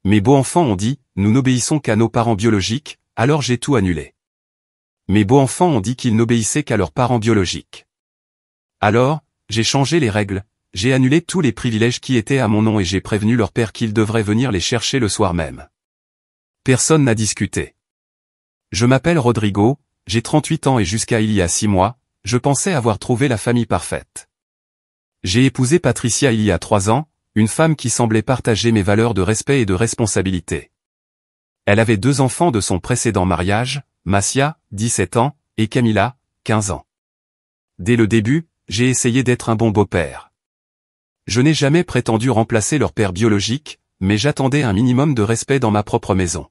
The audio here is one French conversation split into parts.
Mes beaux-enfants ont dit, nous n'obéissons qu'à nos parents biologiques, alors j'ai tout annulé. Mes beaux-enfants ont dit qu'ils n'obéissaient qu'à leurs parents biologiques. Alors, j'ai changé les règles, j'ai annulé tous les privilèges qui étaient à mon nom et j'ai prévenu leur père qu'ils devraient venir les chercher le soir même. Personne n'a discuté. Je m'appelle Rodrigo, j'ai 38 ans et jusqu'à il y a 6 mois, je pensais avoir trouvé la famille parfaite. J'ai épousé Patricia il y a 3 ans, une femme qui semblait partager mes valeurs de respect et de responsabilité. Elle avait 2 enfants de son précédent mariage, Massia, 17 ans, et Camila, 15 ans. Dès le début, j'ai essayé d'être un bon beau-père. Je n'ai jamais prétendu remplacer leur père biologique, mais j'attendais un minimum de respect dans ma propre maison.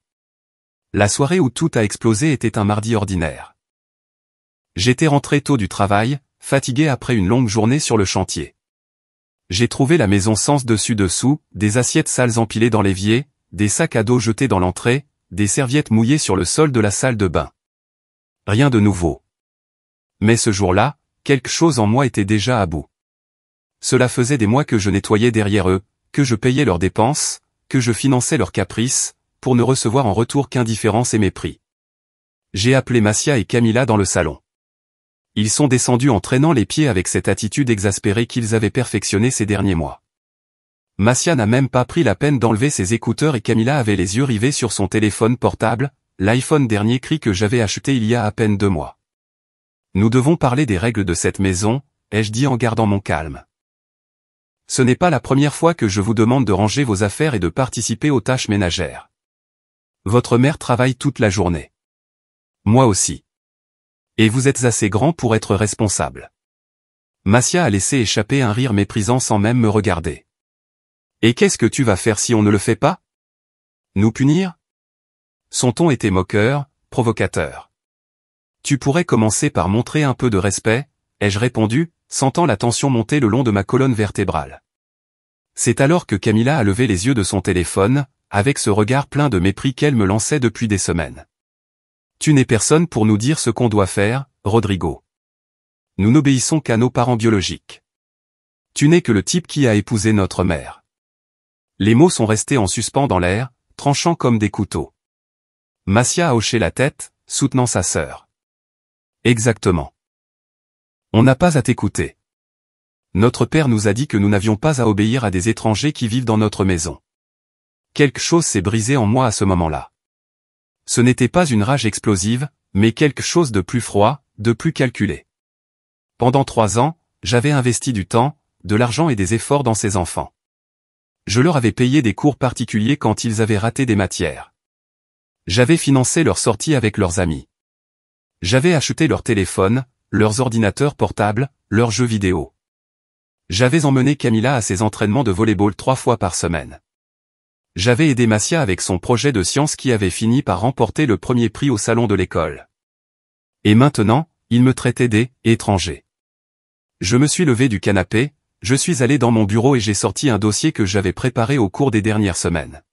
La soirée où tout a explosé était un mardi ordinaire. J'étais rentré tôt du travail, fatigué après une longue journée sur le chantier. J'ai trouvé la maison sens dessus-dessous, des assiettes sales empilées dans l'évier, des sacs à dos jetés dans l'entrée, des serviettes mouillées sur le sol de la salle de bain. Rien de nouveau. Mais ce jour-là, quelque chose en moi était déjà à bout. Cela faisait des mois que je nettoyais derrière eux, que je payais leurs dépenses, que je finançais leurs caprices, pour ne recevoir en retour qu'indifférence et mépris. J'ai appelé Massia et Camila dans le salon. Ils sont descendus en traînant les pieds avec cette attitude exaspérée qu'ils avaient perfectionnée ces derniers mois. Massia n'a même pas pris la peine d'enlever ses écouteurs et Camila avait les yeux rivés sur son téléphone portable, l'iPhone dernier cri que j'avais acheté il y a à peine 2 mois. Nous devons parler des règles de cette maison, ai-je dit en gardant mon calme. Ce n'est pas la première fois que je vous demande de ranger vos affaires et de participer aux tâches ménagères. Votre mère travaille toute la journée. Moi aussi. Et vous êtes assez grand pour être responsable. Massia a laissé échapper un rire méprisant sans même me regarder. Et qu'est-ce que tu vas faire si on ne le fait pas? Nous punir? Son ton était moqueur, provocateur. Tu pourrais commencer par montrer un peu de respect, ai-je répondu, sentant la tension monter le long de ma colonne vertébrale. C'est alors que Camila a levé les yeux de son téléphone, avec ce regard plein de mépris qu'elle me lançait depuis des semaines. Tu n'es personne pour nous dire ce qu'on doit faire, Rodrigo. Nous n'obéissons qu'à nos parents biologiques. Tu n'es que le type qui a épousé notre mère. Les mots sont restés en suspens dans l'air, tranchant comme des couteaux. Massia a hoché la tête, soutenant sa sœur. Exactement. On n'a pas à t'écouter. Notre père nous a dit que nous n'avions pas à obéir à des étrangers qui vivent dans notre maison. Quelque chose s'est brisé en moi à ce moment-là. Ce n'était pas une rage explosive, mais quelque chose de plus froid, de plus calculé. Pendant 3 ans, j'avais investi du temps, de l'argent et des efforts dans ces enfants. Je leur avais payé des cours particuliers quand ils avaient raté des matières. J'avais financé leur sortie avec leurs amis. J'avais acheté leur téléphone, leurs ordinateurs portables, leurs jeux vidéo. J'avais emmené Camila à ses entraînements de volley-ball 3 fois par semaine. J'avais aidé Massia avec son projet de science qui avait fini par remporter le premier prix au salon de l'école. Et maintenant, il me traitait d'étranger. Je me suis levé du canapé, je suis allé dans mon bureau et j'ai sorti un dossier que j'avais préparé au cours des dernières semaines.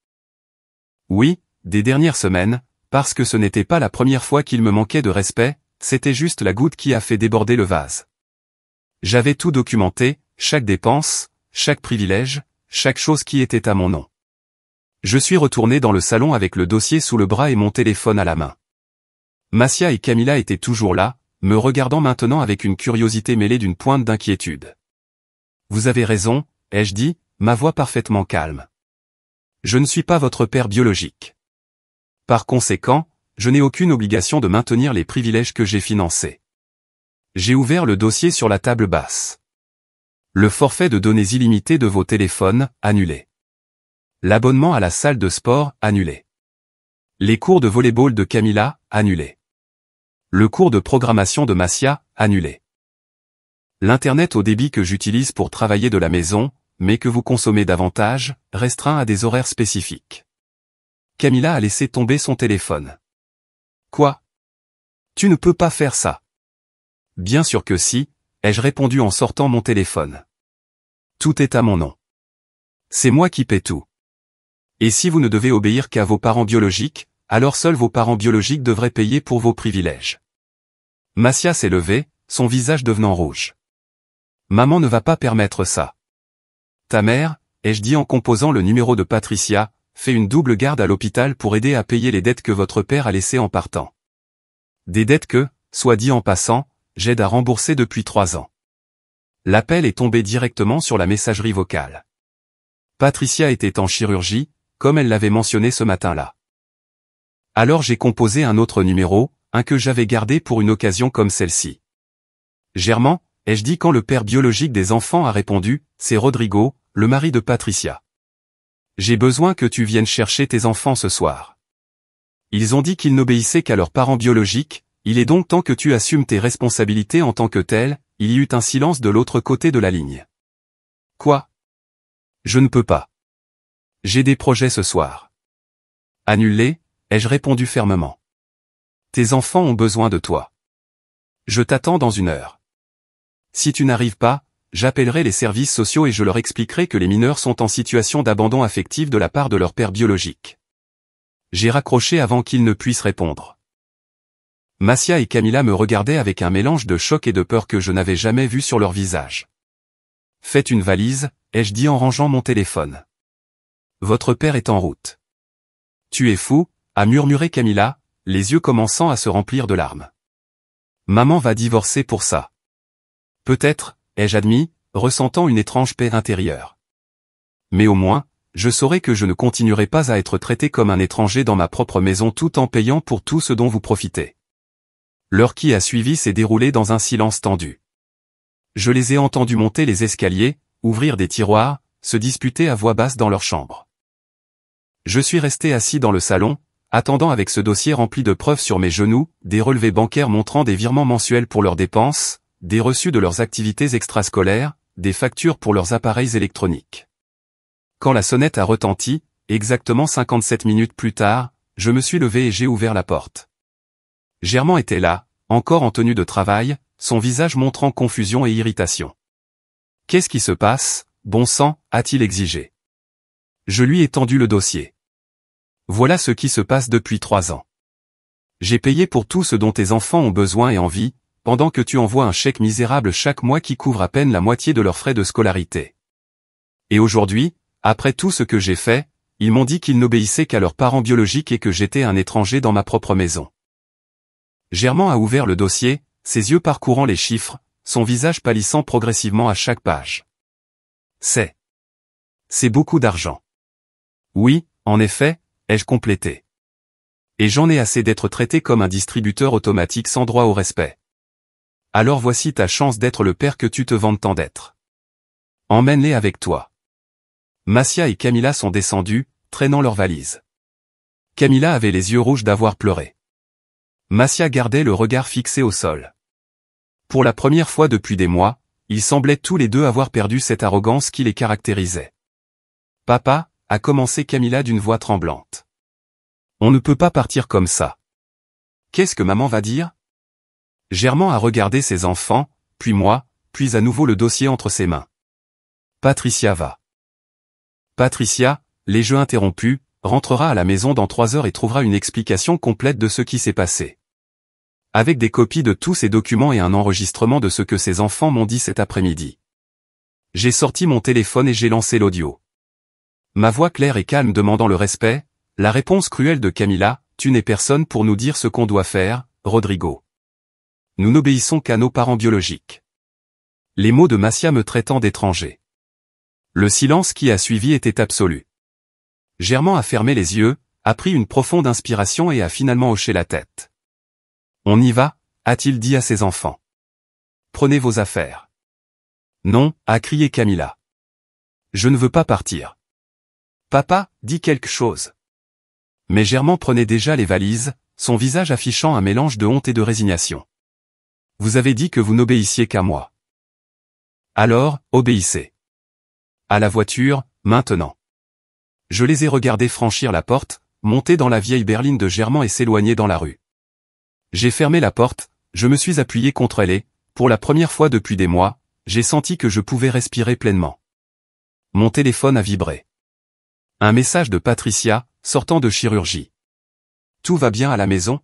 Oui, des dernières semaines, parce que ce n'était pas la première fois qu'il me manquait de respect, c'était juste la goutte qui a fait déborder le vase. J'avais tout documenté, chaque dépense, chaque privilège, chaque chose qui était à mon nom. Je suis retourné dans le salon avec le dossier sous le bras et mon téléphone à la main. Massia et Camila étaient toujours là, me regardant maintenant avec une curiosité mêlée d'une pointe d'inquiétude. Vous avez raison, ai-je dit, ma voix parfaitement calme. Je ne suis pas votre père biologique. Par conséquent, je n'ai aucune obligation de maintenir les privilèges que j'ai financés. J'ai ouvert le dossier sur la table basse. Le forfait de données illimitées de vos téléphones, annulé. L'abonnement à la salle de sport, annulé. Les cours de volley-ball de Camila, annulés. Le cours de programmation de Massia, annulé. L'Internet au débit que j'utilise pour travailler de la maison, mais que vous consommez davantage, restreint à des horaires spécifiques. Camila a laissé tomber son téléphone. Quoi? Tu ne peux pas faire ça. Bien sûr que si, ai-je répondu en sortant mon téléphone. Tout est à mon nom. C'est moi qui paie tout. Et si vous ne devez obéir qu'à vos parents biologiques, alors seuls vos parents biologiques devraient payer pour vos privilèges. Massia s'est levée, son visage devenant rouge. Maman ne va pas permettre ça. Ta mère, ai-je dit en composant le numéro de Patricia, fais une double garde à l'hôpital pour aider à payer les dettes que votre père a laissées en partant. Des dettes que, soit dit en passant, j'aide à rembourser depuis 3 ans. L'appel est tombé directement sur la messagerie vocale. Patricia était en chirurgie, comme elle l'avait mentionné ce matin-là. Alors j'ai composé un autre numéro, un que j'avais gardé pour une occasion comme celle-ci. Germain, ai-je dit quand le père biologique des enfants a répondu, c'est Rodrigo, le mari de Patricia. J'ai besoin que tu viennes chercher tes enfants ce soir. Ils ont dit qu'ils n'obéissaient qu'à leurs parents biologiques, il est donc temps que tu assumes tes responsabilités en tant que tel. Il y eut un silence de l'autre côté de la ligne. Quoi? Je ne peux pas. J'ai des projets ce soir. Annule-les, ai-je répondu fermement. Tes enfants ont besoin de toi. Je t'attends dans 1 heure. Si tu n'arrives pas, j'appellerai les services sociaux et je leur expliquerai que les mineurs sont en situation d'abandon affectif de la part de leur père biologique. J'ai raccroché avant qu'ils ne puissent répondre. Massia et Camilla me regardaient avec un mélange de choc et de peur que je n'avais jamais vu sur leur visage. Faites une valise, ai-je dit en rangeant mon téléphone. Votre père est en route. Tu es fou, a murmuré Camilla, les yeux commençant à se remplir de larmes. Maman va divorcer pour ça. Peut-être, ai-je admis, ressentant une étrange paix intérieure. Mais au moins, je saurai que je ne continuerai pas à être traité comme un étranger dans ma propre maison tout en payant pour tout ce dont vous profitez. L'heure qui a suivi s'est déroulée dans un silence tendu. Je les ai entendus monter les escaliers, ouvrir des tiroirs, se disputer à voix basse dans leur chambre. Je suis resté assis dans le salon, attendant avec ce dossier rempli de preuves sur mes genoux, des relevés bancaires montrant des virements mensuels pour leurs dépenses, des reçus de leurs activités extrascolaires, des factures pour leurs appareils électroniques. Quand la sonnette a retenti, exactement 57 minutes plus tard, je me suis levé et j'ai ouvert la porte. Germain était là, encore en tenue de travail, son visage montrant confusion et irritation. « Qu'est-ce qui se passe, bon sang ?» a-t-il exigé. Je lui ai tendu le dossier. « Voilà ce qui se passe depuis 3 ans. J'ai payé pour tout ce dont tes enfants ont besoin et envie, pendant que tu envoies un chèque misérable chaque mois qui couvre à peine la moitié de leurs frais de scolarité. Et aujourd'hui, après tout ce que j'ai fait, ils m'ont dit qu'ils n'obéissaient qu'à leurs parents biologiques et que j'étais un étranger dans ma propre maison. » Germain a ouvert le dossier, ses yeux parcourant les chiffres, son visage pâlissant progressivement à chaque page. C'est beaucoup d'argent. Oui, en effet, ai-je complété. Et j'en ai assez d'être traité comme un distributeur automatique sans droit au respect. Alors voici ta chance d'être le père que tu te vantes tant d'être. Emmène-les avec toi. Massia et Camilla sont descendus, traînant leurs valises. Camilla avait les yeux rouges d'avoir pleuré. Massia gardait le regard fixé au sol. Pour la première fois depuis des mois, ils semblaient tous les deux avoir perdu cette arrogance qui les caractérisait. « Papa » a commencé Camilla d'une voix tremblante. « On ne peut pas partir comme ça. »« Qu'est-ce que maman va dire ?» Germain a regardé ses enfants, puis moi, puis à nouveau le dossier entre ses mains. « Patricia va. » Patricia, les jeux interrompus, rentrera à la maison dans 3 heures et trouvera une explication complète de ce qui s'est passé. Avec des copies de tous ces documents et un enregistrement de ce que ses enfants m'ont dit cet après-midi. J'ai sorti mon téléphone et j'ai lancé l'audio. Ma voix claire et calme demandant le respect, la réponse cruelle de Camilla, « Tu n'es personne pour nous dire ce qu'on doit faire, Rodrigo. Nous n'obéissons qu'à nos parents biologiques. » Les mots de Massia me traitant d'étranger. Le silence qui a suivi était absolu. Germain a fermé les yeux, a pris une profonde inspiration et a finalement hoché la tête. « On y va » a-t-il dit à ses enfants. « Prenez vos affaires. »« Non » a crié Camilla. « Je ne veux pas partir. »« Papa, dis quelque chose. » Mais Germain prenait déjà les valises, son visage affichant un mélange de honte et de résignation. « Vous avez dit que vous n'obéissiez qu'à moi. Alors, obéissez. À la voiture, maintenant. » Je les ai regardés franchir la porte, monter dans la vieille berline de Germain et s'éloigner dans la rue. J'ai fermé la porte, je me suis appuyé contre elle et, pour la première fois depuis des mois, j'ai senti que je pouvais respirer pleinement. Mon téléphone a vibré. Un message de Patricia, sortant de chirurgie. Tout va bien à la maison?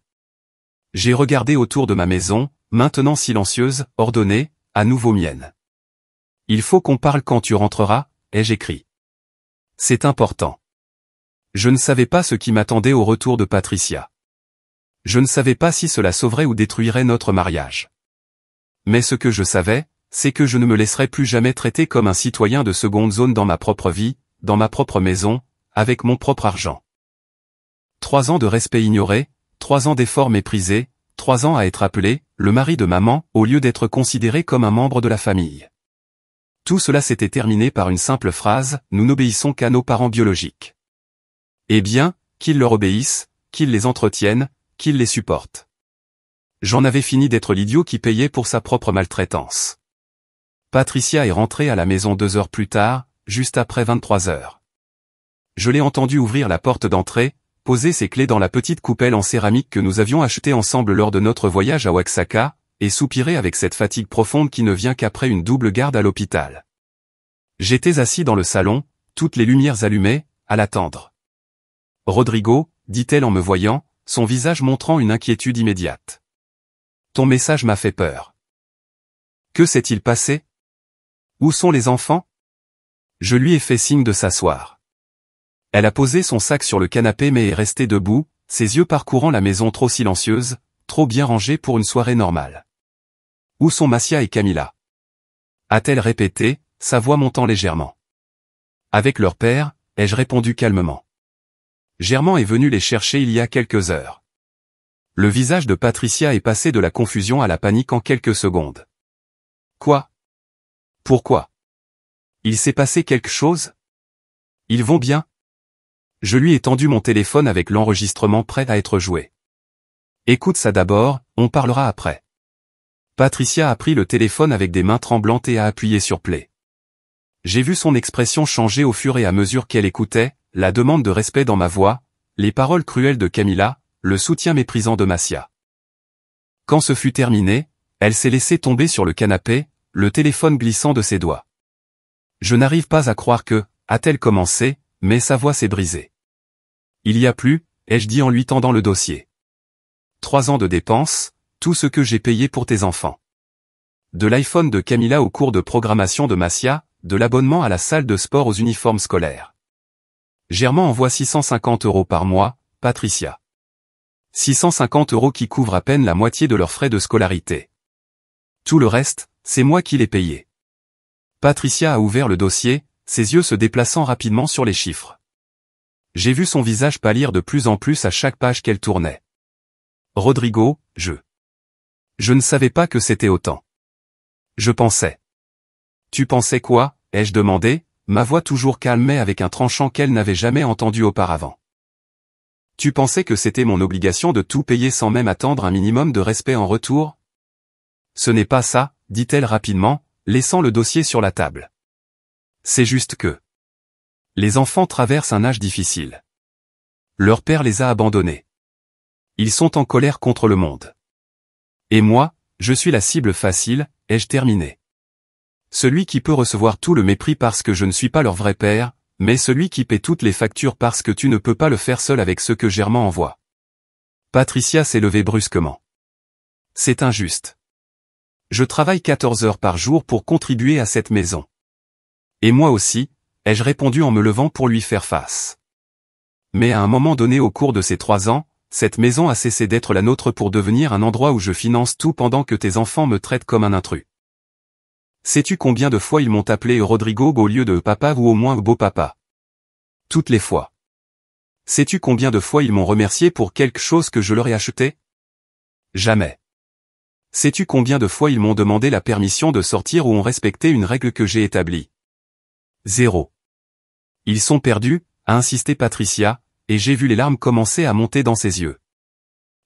J'ai regardé autour de ma maison, maintenant silencieuse, ordonnée, à nouveau mienne. Il faut qu'on parle quand tu rentreras, ai-je écrit. C'est important. Je ne savais pas ce qui m'attendait au retour de Patricia. Je ne savais pas si cela sauverait ou détruirait notre mariage. Mais ce que je savais, c'est que je ne me laisserais plus jamais traiter comme un citoyen de seconde zone dans ma propre vie, dans ma propre maison, avec mon propre argent. 3 ans de respect ignoré, 3 ans d'efforts méprisés, 3 ans à être appelé, le mari de maman, au lieu d'être considéré comme un membre de la famille. Tout cela s'était terminé par une simple phrase, nous n'obéissons qu'à nos parents biologiques. Eh bien, qu'ils leur obéissent, qu'ils les entretiennent, qu'ils les supportent. J'en avais fini d'être l'idiot qui payait pour sa propre maltraitance. Patricia est rentrée à la maison 2 heures plus tard, juste après 23 heures. Je l'ai entendue ouvrir la porte d'entrée, poser ses clés dans la petite coupelle en céramique que nous avions achetée ensemble lors de notre voyage à Oaxaca, et soupirer avec cette fatigue profonde qui ne vient qu'après une double garde à l'hôpital. J'étais assis dans le salon, toutes les lumières allumées, à l'attendre. « Rodrigo », dit-elle en me voyant, son visage montrant une inquiétude immédiate. « Ton message m'a fait peur. » « Que s'est-il passé ? Où sont les enfants ? » Je lui ai fait signe de s'asseoir. Elle a posé son sac sur le canapé mais est restée debout, ses yeux parcourant la maison trop silencieuse, trop bien rangée pour une soirée normale. « Où sont Massia et Camila ?» a-t-elle répété, sa voix montant légèrement. « Avec leur père », ai-je répondu calmement. Germain est venu les chercher il y a quelques heures. Le visage de Patricia est passé de la confusion à la panique en quelques secondes. Quoi ? Pourquoi ? Il s'est passé quelque chose ? Ils vont bien ? Je lui ai tendu mon téléphone avec l'enregistrement prêt à être joué. Écoute ça d'abord, on parlera après. Patricia a pris le téléphone avec des mains tremblantes et a appuyé sur play. J'ai vu son expression changer au fur et à mesure qu'elle écoutait, la demande de respect dans ma voix, les paroles cruelles de Camila, le soutien méprisant de Massia. Quand ce fut terminé, elle s'est laissée tomber sur le canapé, le téléphone glissant de ses doigts. Je n'arrive pas à croire que, a-t-elle commencé, mais sa voix s'est brisée. Il y a plus, ai-je dit en lui tendant le dossier. 3 ans de dépenses, tout ce que j'ai payé pour tes enfants. De l'iPhone de Camila au cours de programmation de Massia, de l'abonnement à la salle de sport aux uniformes scolaires. Germain envoie 650 € par mois, Patricia. 650 € qui couvrent à peine la moitié de leurs frais de scolarité. Tout le reste, c'est moi qui l'ai payé. Patricia a ouvert le dossier, ses yeux se déplaçant rapidement sur les chiffres. J'ai vu son visage pâlir de plus en plus à chaque page qu'elle tournait. Rodrigo, je ne savais pas que c'était autant. Je pensais. Tu pensais quoi, ai-je demandé, ma voix toujours calme mais avec un tranchant qu'elle n'avait jamais entendu auparavant. Tu pensais que c'était mon obligation de tout payer sans même attendre un minimum de respect en retour ? Ce n'est pas ça, dit-elle rapidement, laissant le dossier sur la table. C'est juste que les enfants traversent un âge difficile. Leur père les a abandonnés. Ils sont en colère contre le monde. Et moi, je suis la cible facile, ai-je terminé. Celui qui peut recevoir tout le mépris parce que je ne suis pas leur vrai père, mais celui qui paie toutes les factures parce que tu ne peux pas le faire seul avec ce que Germain envoie. Patricia s'est levée brusquement. C'est injuste. Je travaille 14 heures par jour pour contribuer à cette maison. Et moi aussi, ai-je répondu en me levant pour lui faire face. Mais à un moment donné au cours de ces 3 ans, cette maison a cessé d'être la nôtre pour devenir un endroit où je finance tout pendant que tes enfants me traitent comme un intrus. Sais-tu combien de fois ils m'ont appelé Rodrigo au lieu de papa ou au moins beau papa? Toutes les fois. Sais-tu combien de fois ils m'ont remercié pour quelque chose que je leur ai acheté? Jamais. Sais-tu combien de fois ils m'ont demandé la permission de sortir ou ont respecté une règle que j'ai établie? 0. Ils sont perdus, a insisté Patricia, et j'ai vu les larmes commencer à monter dans ses yeux.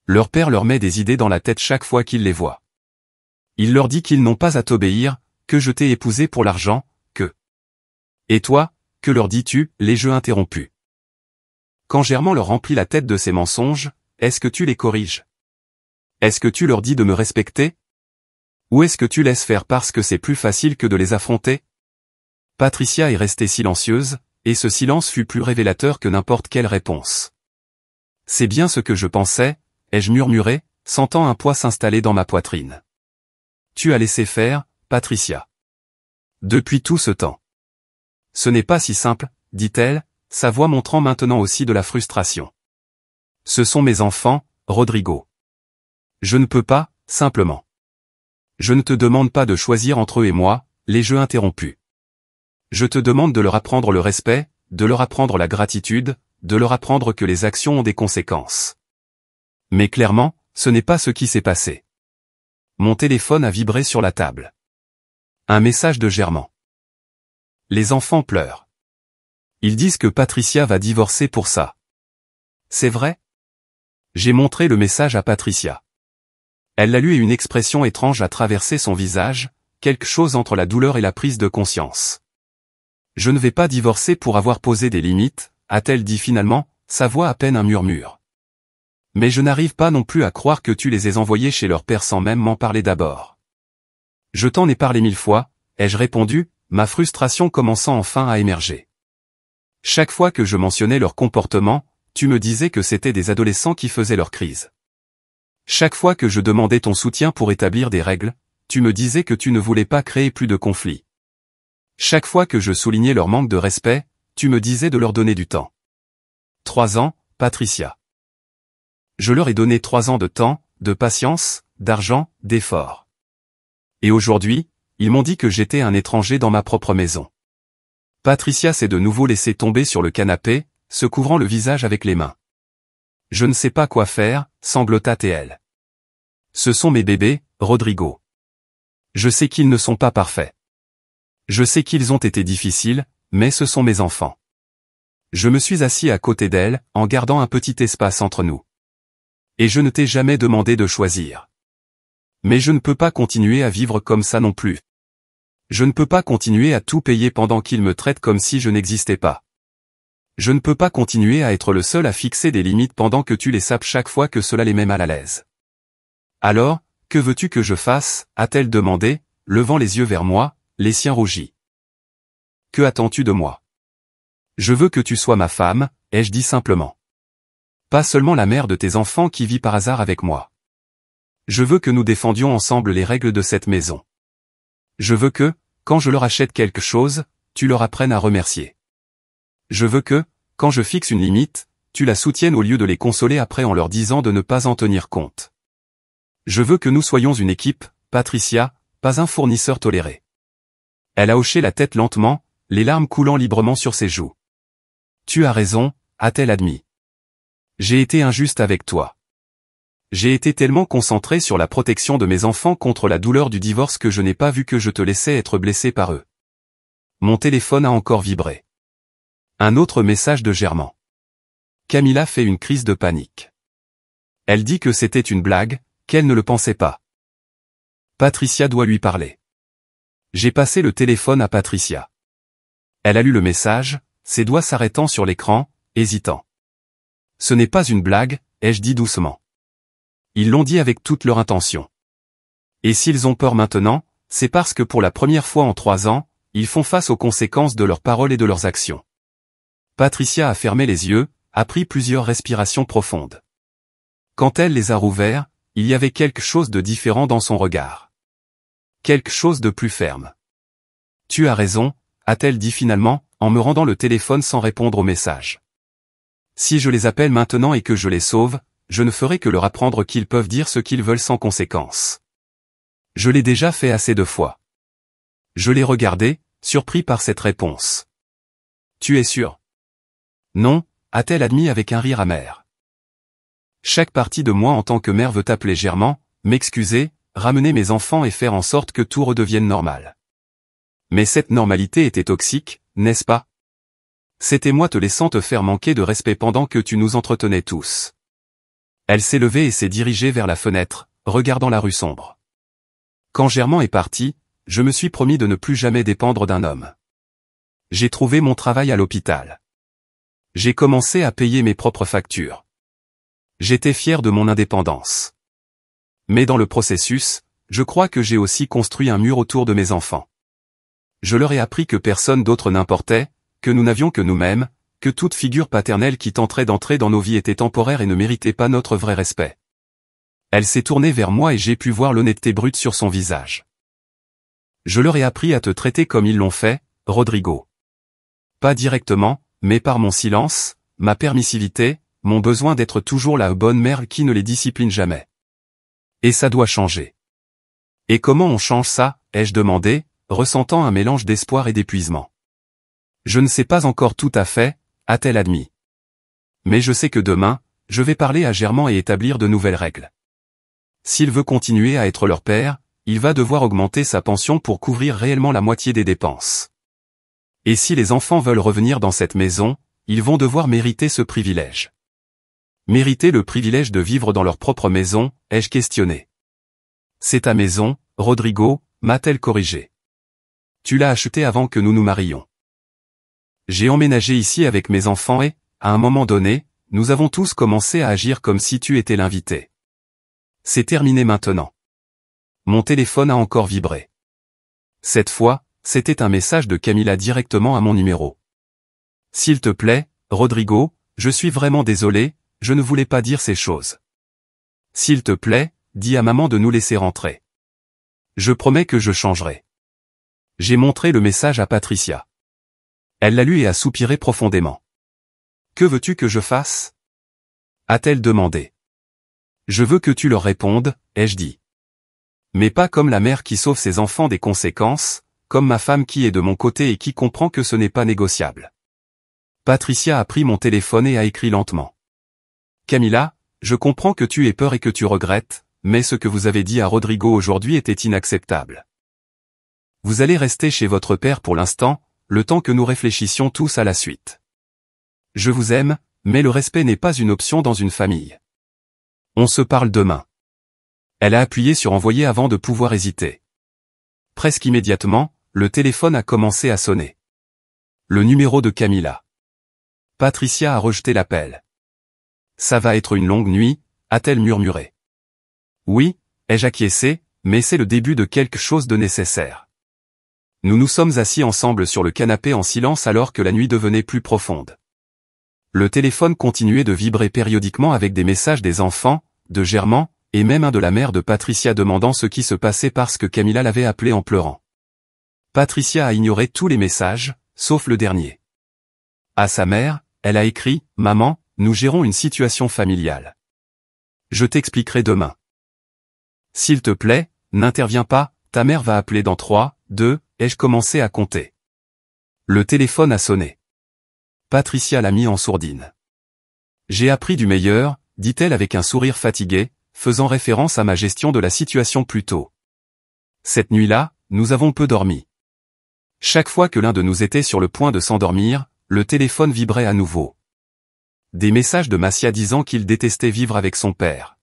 Leur père leur met des idées dans la tête chaque fois qu'il les voit. Il leur dit qu'ils n'ont pas à t'obéir, que je t'ai épousé pour l'argent, que... Et toi, que leur dis-tu, les jeux interrompus? Quand Germain leur remplit la tête de ses mensonges, est-ce que tu les corriges? Est-ce que tu leur dis de me respecter? Ou est-ce que tu laisses faire parce que c'est plus facile que de les affronter? Patricia est restée silencieuse, et ce silence fut plus révélateur que n'importe quelle réponse. C'est bien ce que je pensais, ai-je murmuré, sentant un poids s'installer dans ma poitrine. Tu as laissé faire, Patricia. Depuis tout ce temps. Ce n'est pas si simple, dit-elle, sa voix montrant maintenant aussi de la frustration. Ce sont mes enfants, Rodrigo. Je ne peux pas, simplement. Je ne te demande pas de choisir entre eux et moi, les jeux interrompus. Je te demande de leur apprendre le respect, de leur apprendre la gratitude, de leur apprendre que les actions ont des conséquences. Mais clairement, ce n'est pas ce qui s'est passé. Mon téléphone a vibré sur la table. Un message de Germain. Les enfants pleurent. Ils disent que Patricia va divorcer pour ça. C'est vrai? J'ai montré le message à Patricia. Elle l'a lu et une expression étrange a traversé son visage, quelque chose entre la douleur et la prise de conscience. Je ne vais pas divorcer pour avoir posé des limites, a-t-elle dit finalement, sa voix à peine un murmure. Mais je n'arrive pas non plus à croire que tu les aies envoyés chez leur père sans même m'en parler d'abord. Je t'en ai parlé 1000 fois, ai-je répondu, ma frustration commençant enfin à émerger. Chaque fois que je mentionnais leur comportement, tu me disais que c'était des adolescents qui faisaient leur crise. Chaque fois que je demandais ton soutien pour établir des règles, tu me disais que tu ne voulais pas créer plus de conflits. Chaque fois que je soulignais leur manque de respect, tu me disais de leur donner du temps. 3 ans, Patricia. Je leur ai donné 3 ans de temps, de patience, d'argent, d'effort. Et aujourd'hui, ils m'ont dit que j'étais un étranger dans ma propre maison. Patricia s'est de nouveau laissée tomber sur le canapé, se couvrant le visage avec les mains. Je ne sais pas quoi faire, sanglota-t-elle. Ce sont mes bébés, Rodrigo. Je sais qu'ils ne sont pas parfaits. Je sais qu'ils ont été difficiles, mais ce sont mes enfants. Je me suis assis à côté d'elle, en gardant un petit espace entre nous. Et je ne t'ai jamais demandé de choisir. Mais je ne peux pas continuer à vivre comme ça non plus. Je ne peux pas continuer à tout payer pendant qu'ils me traitent comme si je n'existais pas. Je ne peux pas continuer à être le seul à fixer des limites pendant que tu les sapes chaque fois que cela les met mal à l'aise. Alors, que veux-tu que je fasse, a-t-elle demandé, levant les yeux vers moi, les siens rougis. Que attends-tu de moi? Je veux que tu sois ma femme, ai-je dit simplement. Pas seulement la mère de tes enfants qui vit par hasard avec moi. Je veux que nous défendions ensemble les règles de cette maison. Je veux que, quand je leur achète quelque chose, tu leur apprennes à remercier. Je veux que, quand je fixe une limite, tu la soutiennes au lieu de les consoler après en leur disant de ne pas en tenir compte. Je veux que nous soyons une équipe, Patricia, pas un fournisseur toléré. Elle a hoché la tête lentement, les larmes coulant librement sur ses joues. Tu as raison, a-t-elle admis. J'ai été injuste avec toi. J'ai été tellement concentré sur la protection de mes enfants contre la douleur du divorce que je n'ai pas vu que je te laissais être blessé par eux. Mon téléphone a encore vibré. Un autre message de Germain. Camilla fait une crise de panique. Elle dit que c'était une blague, qu'elle ne le pensait pas. Patricia doit lui parler. J'ai passé le téléphone à Patricia. Elle a lu le message, ses doigts s'arrêtant sur l'écran, hésitant. Ce n'est pas une blague, ai-je dit doucement. Ils l'ont dit avec toute leur intention. Et s'ils ont peur maintenant, c'est parce que pour la première fois en 3 ans, ils font face aux conséquences de leurs paroles et de leurs actions. Patricia a fermé les yeux, a pris plusieurs respirations profondes. Quand elle les a rouverts, il y avait quelque chose de différent dans son regard. Quelque chose de plus ferme. Tu as raison, a-t-elle dit finalement, en me rendant le téléphone sans répondre au message. Si je les appelle maintenant et que je les sauve, je ne ferai que leur apprendre qu'ils peuvent dire ce qu'ils veulent sans conséquence. Je l'ai déjà fait assez de fois. Je l'ai regardé, surpris par cette réponse. Tu es sûr? Non, a-t-elle admis avec un rire amer. Chaque partie de moi en tant que mère veut t'appeler Germain, m'excuser, ramener mes enfants et faire en sorte que tout redevienne normal. Mais cette normalité était toxique, n'est-ce pas? C'était moi te laissant te faire manquer de respect pendant que tu nous entretenais tous. Elle s'est levée et s'est dirigée vers la fenêtre, regardant la rue sombre. Quand Germain est parti, je me suis promis de ne plus jamais dépendre d'un homme. J'ai trouvé mon travail à l'hôpital. J'ai commencé à payer mes propres factures. J'étais fier de mon indépendance. Mais dans le processus, je crois que j'ai aussi construit un mur autour de mes enfants. Je leur ai appris que personne d'autre n'importait, que nous n'avions que nous-mêmes, que toute figure paternelle qui tenterait d'entrer dans nos vies était temporaire et ne méritait pas notre vrai respect. Elle s'est tournée vers moi et j'ai pu voir l'honnêteté brute sur son visage. Je leur ai appris à te traiter comme ils l'ont fait, Rodrigo. Pas directement, mais par mon silence, ma permissivité, mon besoin d'être toujours la bonne mère qui ne les discipline jamais. Et ça doit changer. Et comment on change ça, ai-je demandé, ressentant un mélange d'espoir et d'épuisement. Je ne sais pas encore tout à fait, a-t-elle admis. Mais je sais que demain, je vais parler à Germain et établir de nouvelles règles. S'il veut continuer à être leur père, il va devoir augmenter sa pension pour couvrir réellement la moitié des dépenses. Et si les enfants veulent revenir dans cette maison, ils vont devoir mériter ce privilège. Mériter le privilège de vivre dans leur propre maison, ai-je questionné. C'est ta maison, Rodrigo, m'a-t-elle corrigé. Tu l'as achetée avant que nous nous marions. J'ai emménagé ici avec mes enfants et, à un moment donné, nous avons tous commencé à agir comme si tu étais l'invité. C'est terminé maintenant. Mon téléphone a encore vibré. Cette fois, c'était un message de Camila directement à mon numéro. S'il te plaît, Rodrigo, je suis vraiment désolé, je ne voulais pas dire ces choses. S'il te plaît, dis à maman de nous laisser rentrer. Je promets que je changerai. J'ai montré le message à Patricia. Elle l'a lu et a soupiré profondément. Que veux-tu que je fasse? A-t-elle demandé. Je veux que tu leur répondes, ai-je dit. Mais pas comme la mère qui sauve ses enfants des conséquences, comme ma femme qui est de mon côté et qui comprend que ce n'est pas négociable. Patricia a pris mon téléphone et a écrit lentement. Camila, je comprends que tu aies peur et que tu regrettes, mais ce que vous avez dit à Rodrigo aujourd'hui était inacceptable. Vous allez rester chez votre père pour l'instant, le temps que nous réfléchissions tous à la suite. Je vous aime, mais le respect n'est pas une option dans une famille. On se parle demain. Elle a appuyé sur envoyer avant de pouvoir hésiter. Presque immédiatement, le téléphone a commencé à sonner. Le numéro de Camila. Patricia a rejeté l'appel. Ça va être une longue nuit, a-t-elle murmuré. Oui, ai-je acquiescé, mais c'est le début de quelque chose de nécessaire. Nous nous sommes assis ensemble sur le canapé en silence alors que la nuit devenait plus profonde. Le téléphone continuait de vibrer périodiquement avec des messages des enfants, de Germain, et même un de la mère de Patricia demandant ce qui se passait parce que Camila l'avait appelé en pleurant. Patricia a ignoré tous les messages, sauf le dernier. À sa mère, elle a écrit « Maman, nous gérons une situation familiale. Je t'expliquerai demain. S'il te plaît, n'interviens pas, ta mère va appeler dans 3, 2, ai-je commencé à compter. Le téléphone a sonné. Patricia l'a mis en sourdine. J'ai appris du meilleur, dit-elle avec un sourire fatigué, faisant référence à ma gestion de la situation plus tôt. Cette nuit-là, nous avons peu dormi. Chaque fois que l'un de nous était sur le point de s'endormir, le téléphone vibrait à nouveau. Des messages de Massia disant qu'il détestait vivre avec son père.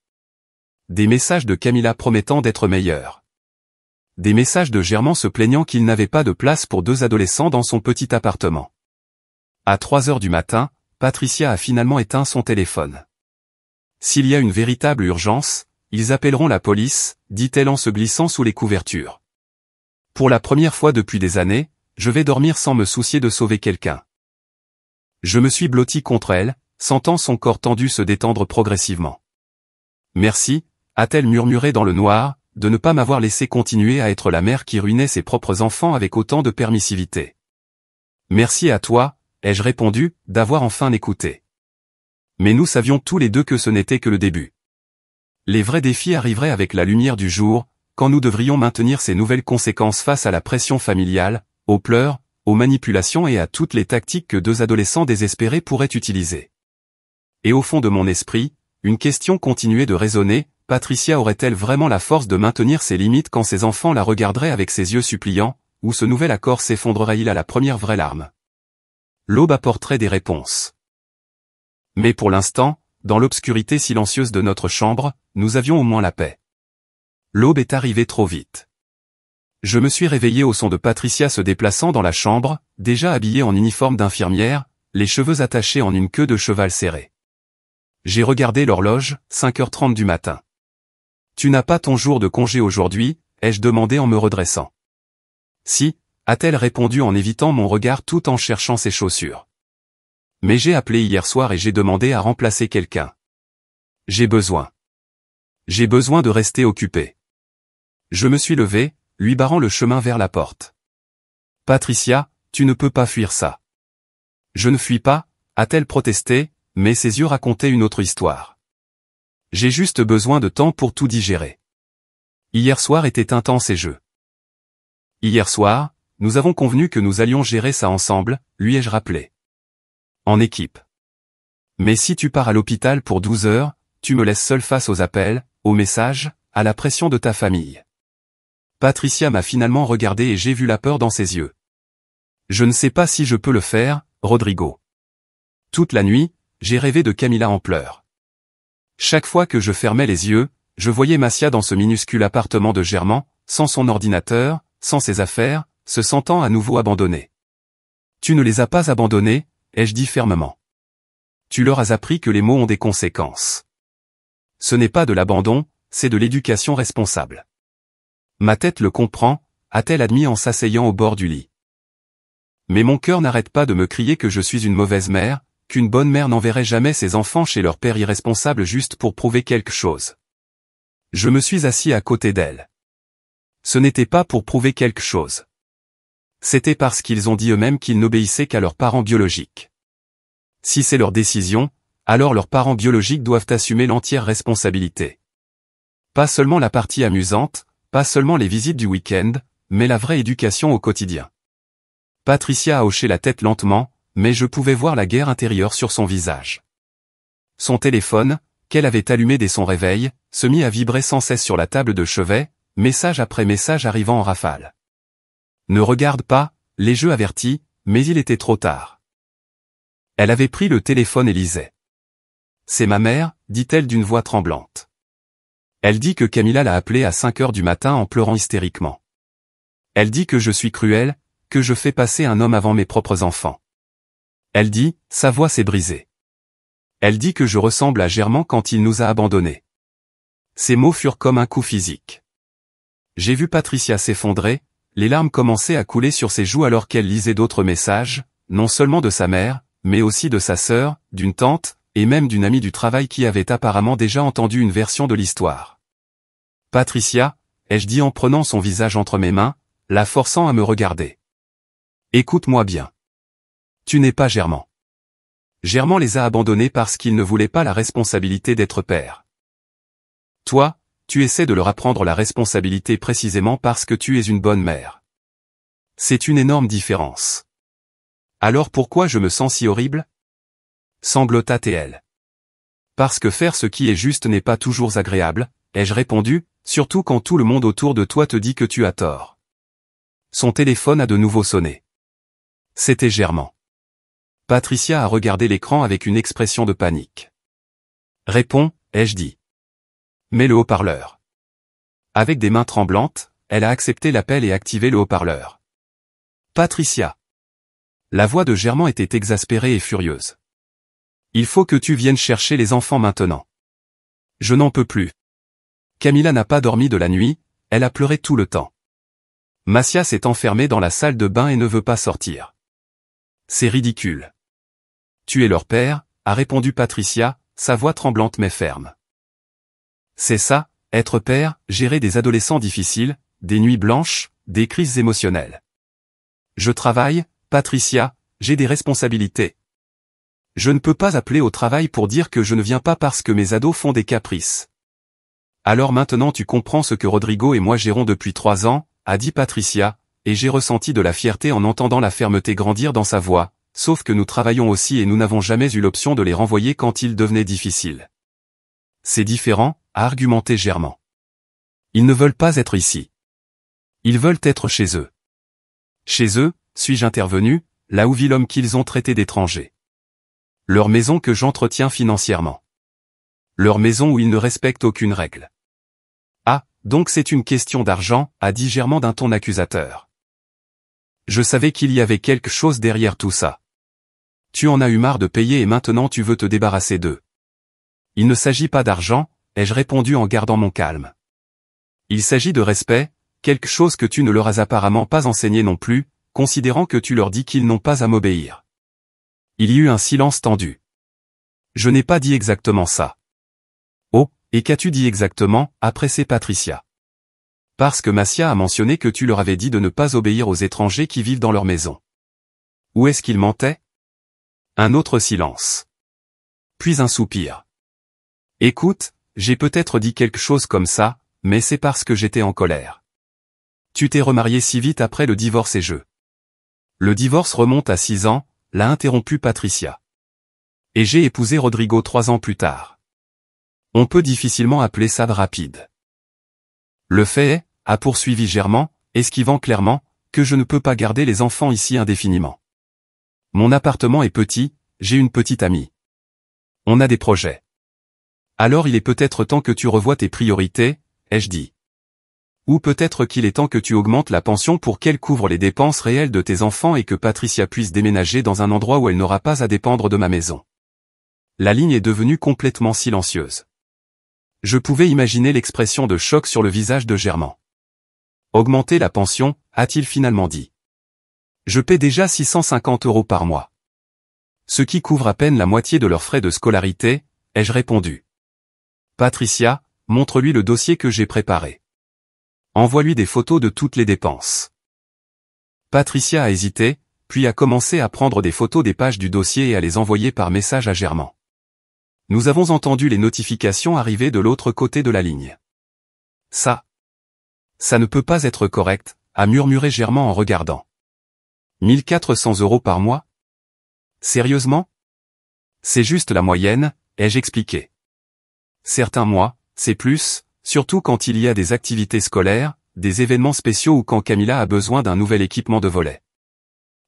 Des messages de Camila promettant d'être meilleure. Des messages de Germain se plaignant qu'il n'avait pas de place pour 2 adolescents dans son petit appartement. À 3 heures du matin, Patricia a finalement éteint son téléphone. S'il y a une véritable urgence, ils appelleront la police, dit-elle en se glissant sous les couvertures. Pour la première fois depuis des années, je vais dormir sans me soucier de sauver quelqu'un. Je me suis blotti contre elle, sentant son corps tendu se détendre progressivement. Merci, a-t-elle murmuré dans le noir, de ne pas m'avoir laissé continuer à être la mère qui ruinait ses propres enfants avec autant de permissivité. Merci à toi, ai-je répondu, d'avoir enfin écouté. Mais nous savions tous les deux que ce n'était que le début. Les vrais défis arriveraient avec la lumière du jour, quand nous devrions maintenir ces nouvelles conséquences face à la pression familiale, aux pleurs, aux manipulations et à toutes les tactiques que 2 adolescents désespérés pourraient utiliser. Et au fond de mon esprit, une question continuait de résonner, Patricia aurait-elle vraiment la force de maintenir ses limites quand ses enfants la regarderaient avec ses yeux suppliants, ou ce nouvel accord s'effondrerait-il à la première vraie larme? L'aube apporterait des réponses. Mais pour l'instant, dans l'obscurité silencieuse de notre chambre, nous avions au moins la paix. L'aube est arrivée trop vite. Je me suis réveillé au son de Patricia se déplaçant dans la chambre, déjà habillée en uniforme d'infirmière, les cheveux attachés en une queue de cheval serrée. J'ai regardé l'horloge, 5h30 du matin. Tu n'as pas ton jour de congé aujourd'hui, ai-je demandé en me redressant. Si, a-t-elle répondu en évitant mon regard tout en cherchant ses chaussures. Mais j'ai appelé hier soir et j'ai demandé à remplacer quelqu'un. J'ai besoin de rester occupé. Je me suis levé, lui barrant le chemin vers la porte. Patricia, tu ne peux pas fuir ça. Je ne fuis pas, a-t-elle protesté, mais ses yeux racontaient une autre histoire. J'ai juste besoin de temps pour tout digérer. Hier soir était intense et je. Hier soir, nous avons convenu que nous allions gérer ça ensemble, lui ai-je rappelé. En équipe. Mais si tu pars à l'hôpital pour 12 heures, tu me laisses seul face aux appels, aux messages, à la pression de ta famille. Patricia m'a finalement regardé et j'ai vu la peur dans ses yeux. Je ne sais pas si je peux le faire, Rodrigo. Toute la nuit, j'ai rêvé de Camila en pleurs. Chaque fois que je fermais les yeux, je voyais Massia dans ce minuscule appartement de Germain, sans son ordinateur, sans ses affaires, se sentant à nouveau abandonnée. Tu ne les as pas abandonnés, ai-je dit fermement. Tu leur as appris que les mots ont des conséquences. Ce n'est pas de l'abandon, c'est de l'éducation responsable. Ma tête le comprend, a-t-elle admis en s'asseyant au bord du lit. Mais mon cœur n'arrête pas de me crier que je suis une mauvaise mère, qu'une bonne mère n'enverrait jamais ses enfants chez leur père irresponsable juste pour prouver quelque chose. Je me suis assis à côté d'elle. Ce n'était pas pour prouver quelque chose. C'était parce qu'ils ont dit eux-mêmes qu'ils n'obéissaient qu'à leurs parents biologiques. Si c'est leur décision, alors leurs parents biologiques doivent assumer l'entière responsabilité. Pas seulement la partie amusante, pas seulement les visites du week-end, mais la vraie éducation au quotidien. Patricia a hoché la tête lentement, mais je pouvais voir la guerre intérieure sur son visage. Son téléphone, qu'elle avait allumé dès son réveil, se mit à vibrer sans cesse sur la table de chevet, message après message arrivant en rafale. Ne regarde pas, les jeux avertis, mais il était trop tard. Elle avait pris le téléphone et lisait. C'est ma mère, dit-elle d'une voix tremblante. Elle dit que Camila l'a appelée à 5 heures du matin en pleurant hystériquement. Elle dit que je suis cruelle, que je fais passer un homme avant mes propres enfants. Elle dit, sa voix s'est brisée. Elle dit que je ressemble à Germain quand il nous a abandonnés. Ces mots furent comme un coup physique. J'ai vu Patricia s'effondrer, les larmes commençaient à couler sur ses joues alors qu'elle lisait d'autres messages, non seulement de sa mère, mais aussi de sa sœur, d'une tante, et même d'une amie du travail qui avait apparemment déjà entendu une version de l'histoire. Patricia, ai-je dit en prenant son visage entre mes mains, la forçant à me regarder. Écoute-moi bien. Tu n'es pas Germain. Germain les a abandonnés parce qu'il ne voulait pas la responsabilité d'être père. Toi, tu essaies de leur apprendre la responsabilité précisément parce que tu es une bonne mère. C'est une énorme différence. Alors pourquoi je me sens si horrible ? Sanglota-t-elle. Parce que faire ce qui est juste n'est pas toujours agréable, ai-je répondu, surtout quand tout le monde autour de toi te dit que tu as tort. Son téléphone a de nouveau sonné. C'était Germain. Patricia a regardé l'écran avec une expression de panique. Réponds, ai-je dit. Mets le haut-parleur. Avec des mains tremblantes, elle a accepté l'appel et activé le haut-parleur. Patricia. La voix de Germain était exaspérée et furieuse. Il faut que tu viennes chercher les enfants maintenant. Je n'en peux plus. Camila n'a pas dormi de la nuit, elle a pleuré tout le temps. Massia s'est enfermée dans la salle de bain et ne veut pas sortir. C'est ridicule. Tu es leur père, a répondu Patricia, sa voix tremblante mais ferme. C'est ça, être père, gérer des adolescents difficiles, des nuits blanches, des crises émotionnelles. Je travaille, Patricia, j'ai des responsabilités. Je ne peux pas appeler au travail pour dire que je ne viens pas parce que mes ados font des caprices. Alors maintenant tu comprends ce que Rodrigo et moi gérons depuis 3 ans, a dit Patricia, et j'ai ressenti de la fierté en entendant la fermeté grandir dans sa voix, sauf que nous travaillons aussi et nous n'avons jamais eu l'option de les renvoyer quand ils devenaient difficiles. C'est différent, a argumenté Germain. Ils ne veulent pas être ici. Ils veulent être chez eux. Chez eux, suis-je intervenu, là où vit l'homme qu'ils ont traité d'étranger. Leur maison que j'entretiens financièrement. Leur maison où ils ne respectent aucune règle. Ah, donc c'est une question d'argent, a dit Germain d'un ton accusateur. Je savais qu'il y avait quelque chose derrière tout ça. Tu en as eu marre de payer et maintenant tu veux te débarrasser d'eux. Il ne s'agit pas d'argent, ai-je répondu en gardant mon calme. Il s'agit de respect, quelque chose que tu ne leur as apparemment pas enseigné non plus, considérant que tu leur dis qu'ils n'ont pas à m'obéir. Il y eut un silence tendu. Je n'ai pas dit exactement ça. Oh, et qu'as-tu dit exactement, a pressé Patricia. Parce que Massia a mentionné que tu leur avais dit de ne pas obéir aux étrangers qui vivent dans leur maison. Où est-ce qu'il mentait ? Un autre silence. Puis un soupir. Écoute, j'ai peut-être dit quelque chose comme ça, mais c'est parce que j'étais en colère. Tu t'es remarié si vite après le divorce et je. Le divorce remonte à 6 ans, l'a interrompu Patricia. Et j'ai épousé Rodrigo 3 ans plus tard. On peut difficilement appeler ça rapide. Le fait est, a poursuivi Germain, esquivant clairement, que je ne peux pas garder les enfants ici indéfiniment. Mon appartement est petit, j'ai une petite amie. On a des projets. Alors il est peut-être temps que tu revoies tes priorités, ai-je dit. Ou peut-être qu'il est temps que tu augmentes la pension pour qu'elle couvre les dépenses réelles de tes enfants et que Patricia puisse déménager dans un endroit où elle n'aura pas à dépendre de ma maison. La ligne est devenue complètement silencieuse. Je pouvais imaginer l'expression de choc sur le visage de Germain. Augmenter la pension, a-t-il finalement dit. Je paie déjà 650 € par mois. Ce qui couvre à peine la moitié de leurs frais de scolarité, ai-je répondu. Patricia, montre-lui le dossier que j'ai préparé. Envoie-lui des photos de toutes les dépenses. Patricia a hésité, puis a commencé à prendre des photos des pages du dossier et à les envoyer par message à Germain. Nous avons entendu les notifications arriver de l'autre côté de la ligne. Ça ne peut pas être correct, a murmuré Germain en regardant. 1400 € par mois? Sérieusement? C'est juste la moyenne, ai-je expliqué. Certains mois, c'est plus, surtout quand il y a des activités scolaires, des événements spéciaux ou quand Camilla a besoin d'un nouvel équipement de volley.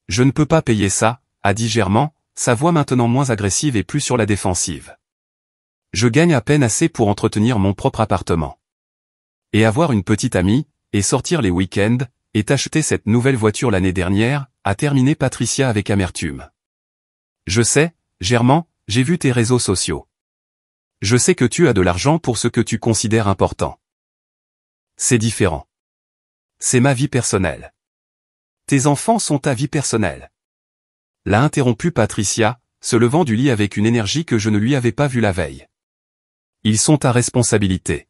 Je ne peux pas payer ça, a dit Germain, sa voix maintenant moins agressive et plus sur la défensive. Je gagne à peine assez pour entretenir mon propre appartement. Et avoir une petite amie, et sortir les week-ends, et t'acheter cette nouvelle voiture l'année dernière, a terminé Patricia avec amertume. Je sais, Germain, j'ai vu tes réseaux sociaux. Je sais que tu as de l'argent pour ce que tu considères important. C'est différent. C'est ma vie personnelle. Tes enfants sont ta vie personnelle. L'a interrompu Patricia, se levant du lit avec une énergie que je ne lui avais pas vue la veille. Ils sont ta responsabilité.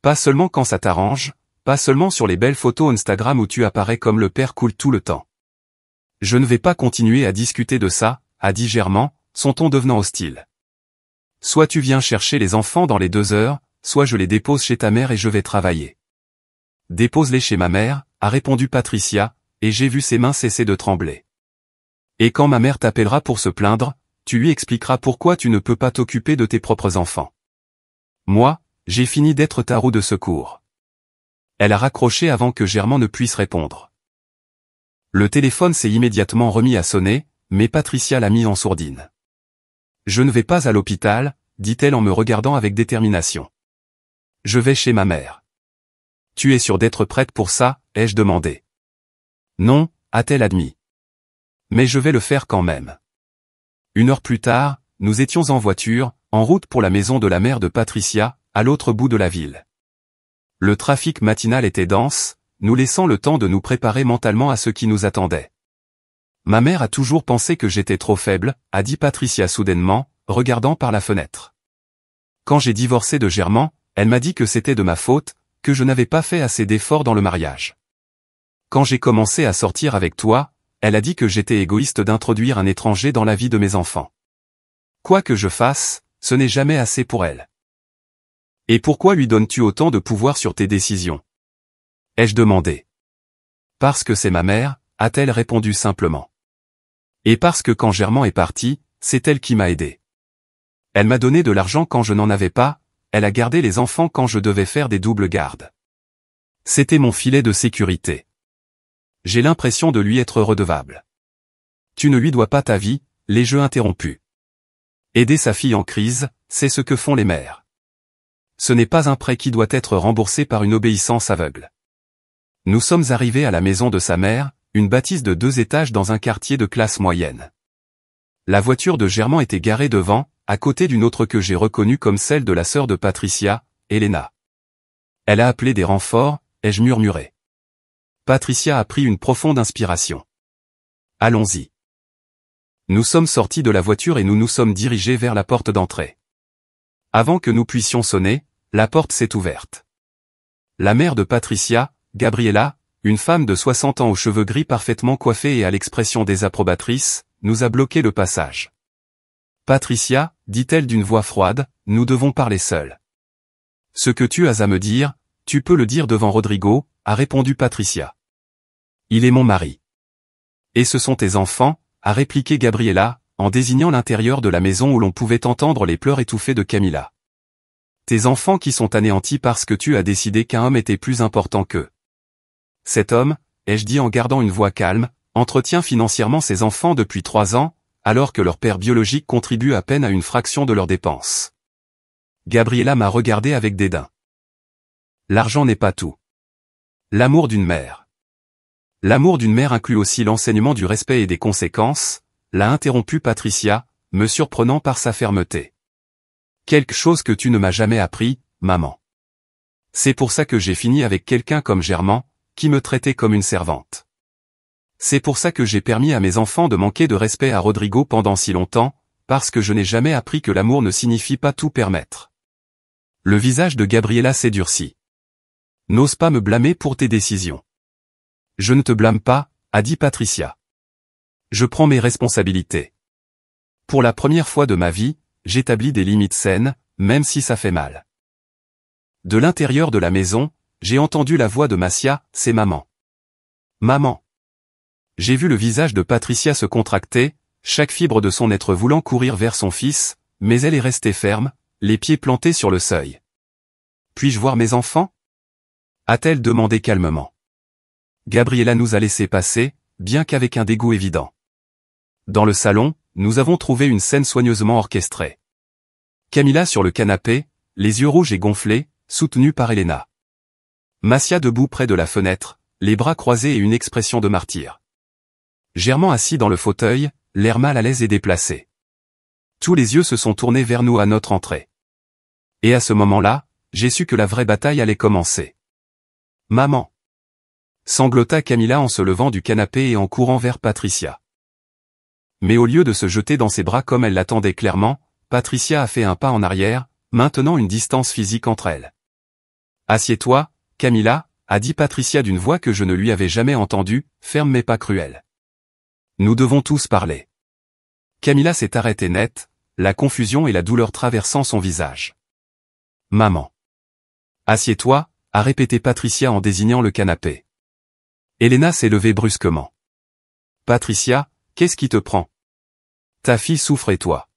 Pas seulement quand ça t'arrange, pas seulement sur les belles photos Instagram où tu apparais comme le père cool tout le temps. Je ne vais pas continuer à discuter de ça, a dit Germain, son ton devenant hostile. Soit tu viens chercher les enfants dans les 2 heures, soit je les dépose chez ta mère et je vais travailler. Dépose-les chez ma mère, a répondu Patricia, et j'ai vu ses mains cesser de trembler. Et quand ma mère t'appellera pour se plaindre, tu lui expliqueras pourquoi tu ne peux pas t'occuper de tes propres enfants. Moi, j'ai fini d'être ta roue de secours. Elle a raccroché avant que Germain ne puisse répondre. Le téléphone s'est immédiatement remis à sonner, mais Patricia l'a mis en sourdine. Je ne vais pas à l'hôpital, dit-elle en me regardant avec détermination. Je vais chez ma mère. Tu es sûre d'être prête pour ça, ai-je demandé. Non, a-t-elle admis. Mais je vais le faire quand même. 1 heure plus tard, nous étions en voiture, en route pour la maison de la mère de Patricia, à l'autre bout de la ville. Le trafic matinal était dense, nous laissant le temps de nous préparer mentalement à ce qui nous attendait. Ma mère a toujours pensé que j'étais trop faible, a dit Patricia soudainement, regardant par la fenêtre. Quand j'ai divorcé de Germain, elle m'a dit que c'était de ma faute, que je n'avais pas fait assez d'efforts dans le mariage. Quand j'ai commencé à sortir avec toi, elle a dit que j'étais égoïste d'introduire un étranger dans la vie de mes enfants. Quoi que je fasse, ce n'est jamais assez pour elle. Et pourquoi lui donnes-tu autant de pouvoir sur tes décisions? Ai-je demandé. Parce que c'est ma mère, a-t-elle répondu simplement. Et parce que quand Germain est parti, c'est elle qui m'a aidé. Elle m'a donné de l'argent quand je n'en avais pas, elle a gardé les enfants quand je devais faire des doubles gardes. C'était mon filet de sécurité. J'ai l'impression de lui être redevable. Tu ne lui dois pas ta vie, les jeux interrompus. Aider sa fille en crise, c'est ce que font les mères. Ce n'est pas un prêt qui doit être remboursé par une obéissance aveugle. Nous sommes arrivés à la maison de sa mère, une bâtisse de 2 étages dans un quartier de classe moyenne. La voiture de Germain était garée devant, à côté d'une autre que j'ai reconnue comme celle de la sœur de Patricia, Elena. Elle a appelé des renforts, ai-je murmuré. Patricia a pris une profonde inspiration. Allons-y. Nous sommes sortis de la voiture et nous nous sommes dirigés vers la porte d'entrée. Avant que nous puissions sonner, la porte s'est ouverte. La mère de Patricia, Gabriela, une femme de 60 ans aux cheveux gris parfaitement coiffés et à l'expression désapprobatrice, nous a bloqué le passage. Patricia, dit-elle d'une voix froide, nous devons parler seuls. Ce que tu as à me dire, tu peux le dire devant Rodrigo, a répondu Patricia. Il est mon mari. Et ce sont tes enfants, a répliqué Gabriela, en désignant l'intérieur de la maison où l'on pouvait entendre les pleurs étouffés de Camila. Tes enfants qui sont anéantis parce que tu as décidé qu'un homme était plus important qu'eux. Cet homme, ai-je dit en gardant une voix calme, entretient financièrement ses enfants depuis 3 ans, alors que leur père biologique contribue à peine à une fraction de leurs dépenses. Gabriela m'a regardé avec dédain. L'argent n'est pas tout. L'amour d'une mère. L'amour d'une mère inclut aussi l'enseignement du respect et des conséquences, l'a interrompu Patricia, me surprenant par sa fermeté. Quelque chose que tu ne m'as jamais appris, maman. C'est pour ça que j'ai fini avec quelqu'un comme Germain, qui me traitait comme une servante. C'est pour ça que j'ai permis à mes enfants de manquer de respect à Rodrigo pendant si longtemps, parce que je n'ai jamais appris que l'amour ne signifie pas tout permettre. Le visage de Gabriela s'est durci. N'ose pas me blâmer pour tes décisions. Je ne te blâme pas, a dit Patricia. Je prends mes responsabilités. Pour la première fois de ma vie, j'établis des limites saines, même si ça fait mal. De l'intérieur de la maison, j'ai entendu la voix de Massia, c'est maman. Maman. J'ai vu le visage de Patricia se contracter, chaque fibre de son être voulant courir vers son fils, mais elle est restée ferme, les pieds plantés sur le seuil. Puis-je voir mes enfants ? A-t-elle demandé calmement. Gabriela nous a laissé passer, bien qu'avec un dégoût évident. Dans le salon, nous avons trouvé une scène soigneusement orchestrée. Camila sur le canapé, les yeux rouges et gonflés, soutenue par Elena. Massia debout près de la fenêtre, les bras croisés et une expression de martyr. Germain assis dans le fauteuil, l'air mal à l'aise et déplacé. Tous les yeux se sont tournés vers nous à notre entrée. Et à ce moment-là, j'ai su que la vraie bataille allait commencer. Maman. Sanglota Camila en se levant du canapé et en courant vers Patricia. Mais au lieu de se jeter dans ses bras comme elle l'attendait clairement, Patricia a fait un pas en arrière, maintenant une distance physique entre elles. Assieds-toi, Camila, a dit Patricia d'une voix que je ne lui avais jamais entendue, ferme mais pas cruelle. Nous devons tous parler. Camila s'est arrêtée net, la confusion et la douleur traversant son visage. Maman. Assieds-toi, a répété Patricia en désignant le canapé. Elena s'est levée brusquement. Patricia, qu'est-ce qui te prend ? Ta fille souffre et toi.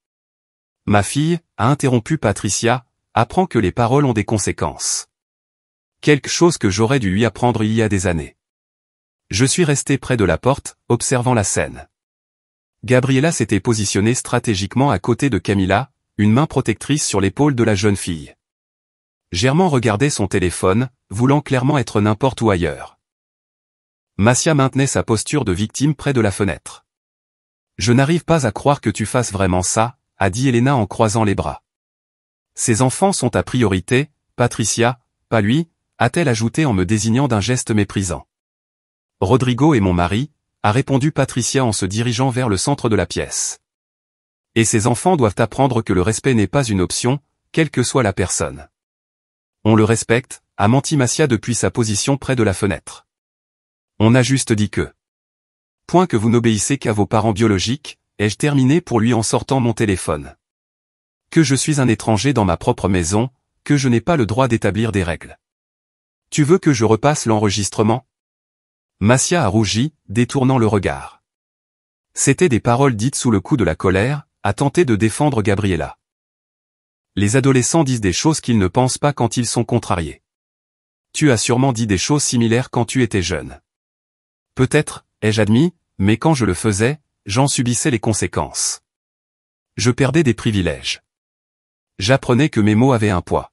Ma fille, a interrompu Patricia, apprend que les paroles ont des conséquences. Quelque chose que j'aurais dû lui apprendre il y a des années. Je suis resté près de la porte, observant la scène. Gabriela s'était positionnée stratégiquement à côté de Camila, une main protectrice sur l'épaule de la jeune fille. Germain regardait son téléphone, voulant clairement être n'importe où ailleurs. Massia maintenait sa posture de victime près de la fenêtre. Je n'arrive pas à croire que tu fasses vraiment ça, a dit Elena en croisant les bras. Ces enfants sont ta priorité, Patricia, pas lui, a-t-elle ajouté en me désignant d'un geste méprisant. Rodrigo est mon mari, a répondu Patricia en se dirigeant vers le centre de la pièce. Et ces enfants doivent apprendre que le respect n'est pas une option, quelle que soit la personne. On le respecte, a menti Massia depuis sa position près de la fenêtre. On a juste dit que. Point que vous n'obéissez qu'à vos parents biologiques, ai-je terminé pour lui en sortant mon téléphone. Que je suis un étranger dans ma propre maison, que je n'ai pas le droit d'établir des règles. Tu veux que je repasse l'enregistrement ? Massia a rougi, détournant le regard. C'étaient des paroles dites sous le coup de la colère, a tenté de défendre Gabriela. Les adolescents disent des choses qu'ils ne pensent pas quand ils sont contrariés. Tu as sûrement dit des choses similaires quand tu étais jeune. Peut-être, ai-je admis, mais quand je le faisais, j'en subissais les conséquences. Je perdais des privilèges. J'apprenais que mes mots avaient un poids.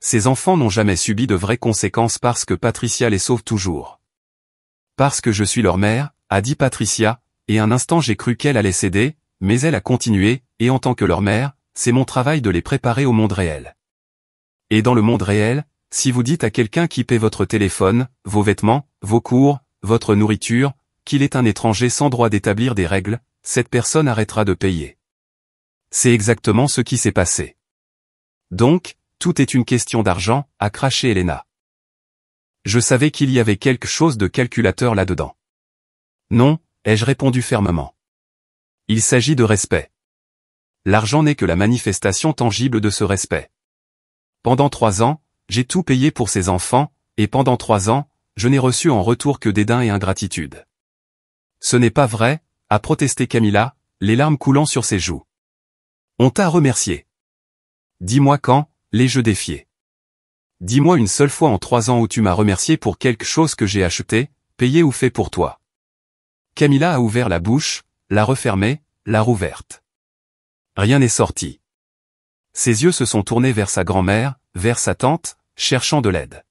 Ces enfants n'ont jamais subi de vraies conséquences parce que Patricia les sauve toujours. Parce que je suis leur mère, a dit Patricia, et un instant j'ai cru qu'elle allait céder, mais elle a continué, et en tant que leur mère, c'est mon travail de les préparer au monde réel. Et dans le monde réel, si vous dites à quelqu'un qui paie votre téléphone, vos vêtements, vos cours, votre nourriture, qu'il est un étranger sans droit d'établir des règles, cette personne arrêtera de payer. C'est exactement ce qui s'est passé. Donc, tout est une question d'argent, a craché Elena. Je savais qu'il y avait quelque chose de calculateur là-dedans. Non, ai-je répondu fermement. Il s'agit de respect. L'argent n'est que la manifestation tangible de ce respect. Pendant 3 ans, j'ai tout payé pour ces enfants, et pendant 3 ans, je n'ai reçu en retour que dédain et ingratitude. Ce n'est pas vrai, a protesté Camilla, les larmes coulant sur ses joues. On t'a remercié. Dis-moi quand, l'ai-je défié. Dis-moi une seule fois en 3 ans où tu m'as remercié pour quelque chose que j'ai acheté, payé ou fait pour toi. Camilla a ouvert la bouche, l'a refermée, l'a rouverte. Rien n'est sorti. Ses yeux se sont tournés vers sa grand-mère, vers sa tante, cherchant de l'aide.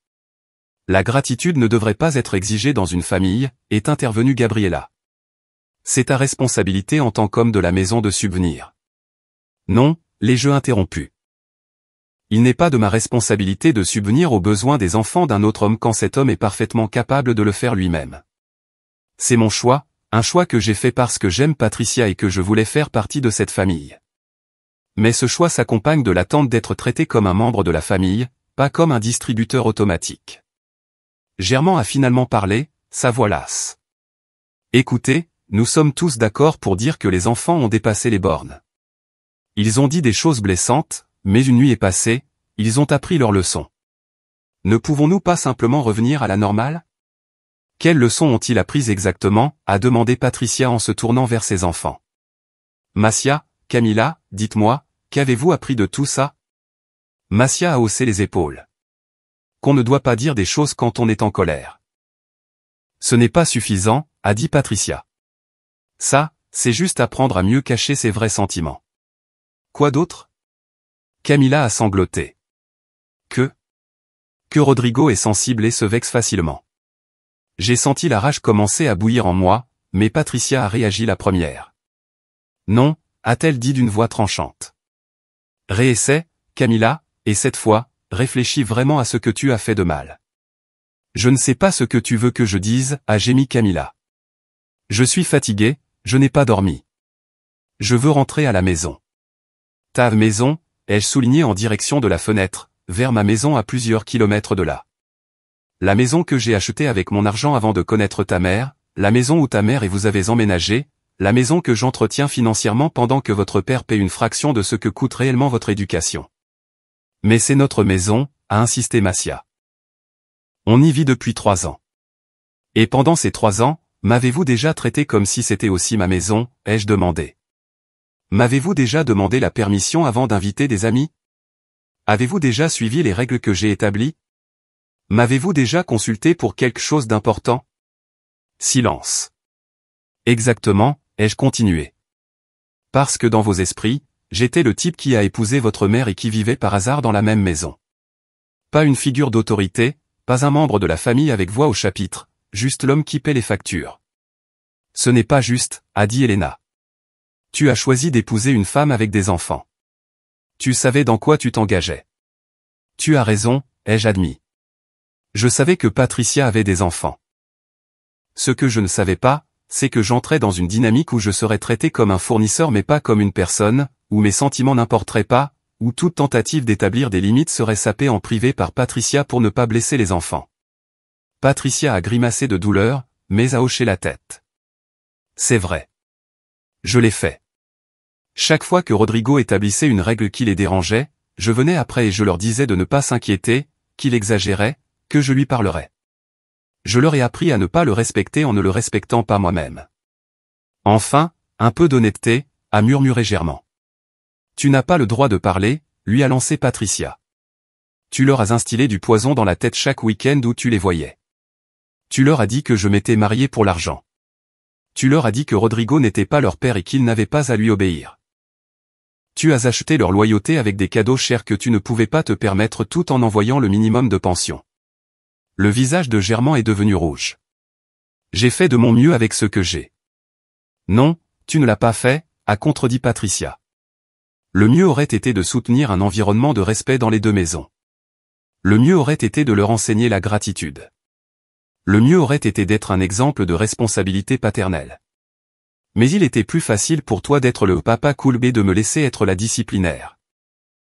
La gratitude ne devrait pas être exigée dans une famille, est intervenue Gabriella. C'est ta responsabilité en tant qu'homme de la maison de subvenir. Non, l'ai-je interrompu. Il n'est pas de ma responsabilité de subvenir aux besoins des enfants d'un autre homme quand cet homme est parfaitement capable de le faire lui-même. C'est mon choix, un choix que j'ai fait parce que j'aime Patricia et que je voulais faire partie de cette famille. Mais ce choix s'accompagne de l'attente d'être traité comme un membre de la famille, pas comme un distributeur automatique. Germain a finalement parlé, sa voix lasse. Écoutez, nous sommes tous d'accord pour dire que les enfants ont dépassé les bornes. Ils ont dit des choses blessantes, mais une nuit est passée, ils ont appris leur leçon. Ne pouvons-nous pas simplement revenir à la normale? Quelles leçons ont-ils apprises exactement, a demandé Patricia en se tournant vers ses enfants. Massia, Camilla, dites-moi, qu'avez-vous appris de tout ça? Massia a haussé les épaules. Qu'on ne doit pas dire des choses quand on est en colère. Ce n'est pas suffisant, a dit Patricia. Ça, c'est juste apprendre à mieux cacher ses vrais sentiments. Quoi d'autre? Camilla a sangloté. Que Rodrigo est sensible et se vexe facilement. J'ai senti la rage commencer à bouillir en moi, mais Patricia a réagi la première. Non, a-t-elle dit d'une voix tranchante. Réessaie, Camilla, et cette fois, réfléchis vraiment à ce que tu as fait de mal. Je ne sais pas ce que tu veux que je dise, a gémi Camilla. Je suis fatiguée, je n'ai pas dormi. Je veux rentrer à la maison. Ta maison, ai-je souligné en direction de la fenêtre, vers ma maison à plusieurs kilomètres de là. La maison que j'ai achetée avec mon argent avant de connaître ta mère, la maison où ta mère et vous avez emménagé, la maison que j'entretiens financièrement pendant que votre père paie une fraction de ce que coûte réellement votre éducation. Mais c'est notre maison, a insisté Massia. On y vit depuis 3 ans. Et pendant ces 3 ans, m'avez-vous déjà traité comme si c'était aussi ma maison, ai-je demandé. M'avez-vous déjà demandé la permission avant d'inviter des amis? Avez-vous déjà suivi les règles que j'ai établies? M'avez-vous déjà consulté pour quelque chose d'important? Silence. Exactement, ai-je continué. Parce que dans vos esprits, j'étais le type qui a épousé votre mère et qui vivait par hasard dans la même maison. Pas une figure d'autorité, pas un membre de la famille avec voix au chapitre, juste l'homme qui paie les factures. Ce n'est pas juste, a dit Elena. Tu as choisi d'épouser une femme avec des enfants. Tu savais dans quoi tu t'engageais. Tu as raison, ai-je admis. Je savais que Patricia avait des enfants. Ce que je ne savais pas, c'est que j'entrais dans une dynamique où je serais traité comme un fournisseur mais pas comme une personne, où mes sentiments n'importeraient pas, où toute tentative d'établir des limites serait sapée en privé par Patricia pour ne pas blesser les enfants. Patricia a grimacé de douleur, mais a hoché la tête. C'est vrai. Je l'ai fait. Chaque fois que Rodrigo établissait une règle qui les dérangeait, je venais après et je leur disais de ne pas s'inquiéter, qu'il exagérait, que je lui parlerais. Je leur ai appris à ne pas le respecter en ne le respectant pas moi-même. Enfin, un peu d'honnêteté, a murmuré Germain. Tu n'as pas le droit de parler, lui a lancé Patricia. Tu leur as instillé du poison dans la tête chaque week-end où tu les voyais. Tu leur as dit que je m'étais marié pour l'argent. Tu leur as dit que Rodrigo n'était pas leur père et qu'ils n'avaient pas à lui obéir. Tu as acheté leur loyauté avec des cadeaux chers que tu ne pouvais pas te permettre tout en envoyant le minimum de pension. Le visage de Germain est devenu rouge. J'ai fait de mon mieux avec ce que j'ai. Non, tu ne l'as pas fait, a contredit Patricia. Le mieux aurait été de soutenir un environnement de respect dans les 2 maisons. Le mieux aurait été de leur enseigner la gratitude. Le mieux aurait été d'être un exemple de responsabilité paternelle. Mais il était plus facile pour toi d'être le papa cool et de me laisser être la disciplinaire.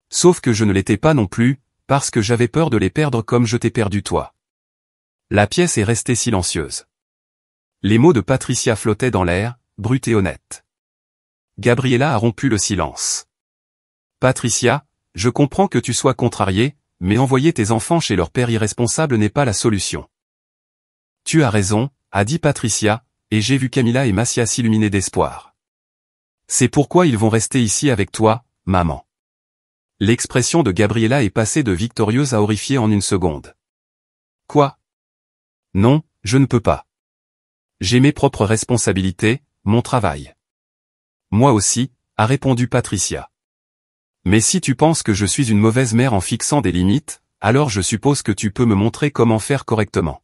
Sauf que je ne l'étais pas non plus, parce que j'avais peur de les perdre comme je t'ai perdu toi. La pièce est restée silencieuse. Les mots de Patricia flottaient dans l'air, bruts et honnêtes. Gabriela a rompu le silence. Patricia, je comprends que tu sois contrariée, mais envoyer tes enfants chez leur père irresponsable n'est pas la solution. Tu as raison, a dit Patricia, et j'ai vu Camila et Massia s'illuminer d'espoir. C'est pourquoi ils vont rester ici avec toi, maman. L'expression de Gabriela est passée de victorieuse à horrifiée en une seconde. Quoi? Non, je ne peux pas. J'ai mes propres responsabilités, mon travail. Moi aussi, a répondu Patricia. Mais si tu penses que je suis une mauvaise mère en fixant des limites, alors je suppose que tu peux me montrer comment faire correctement.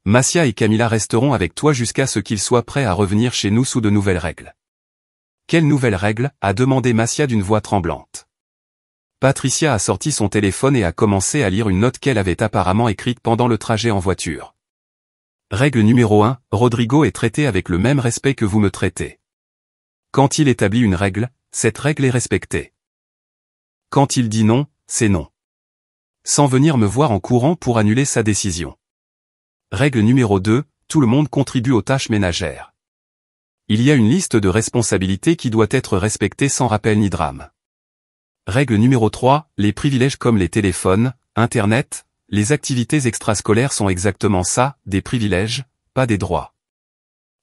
Massia et Camila resteront avec toi jusqu'à ce qu'ils soient prêts à revenir chez nous sous de nouvelles règles. Quelles nouvelles règles? A demandé Massia d'une voix tremblante. Patricia a sorti son téléphone et a commencé à lire une note qu'elle avait apparemment écrite pendant le trajet en voiture. Règle numéro 1, Rodrigo est traité avec le même respect que vous me traitez. Quand il établit une règle, cette règle est respectée. Quand il dit non, c'est non. Sans venir me voir en courant pour annuler sa décision. Règle numéro 2, tout le monde contribue aux tâches ménagères. Il y a une liste de responsabilités qui doit être respectée sans rappel ni drame. Règle numéro 3, les privilèges comme les téléphones, Internet, les activités extrascolaires sont exactement ça, des privilèges, pas des droits.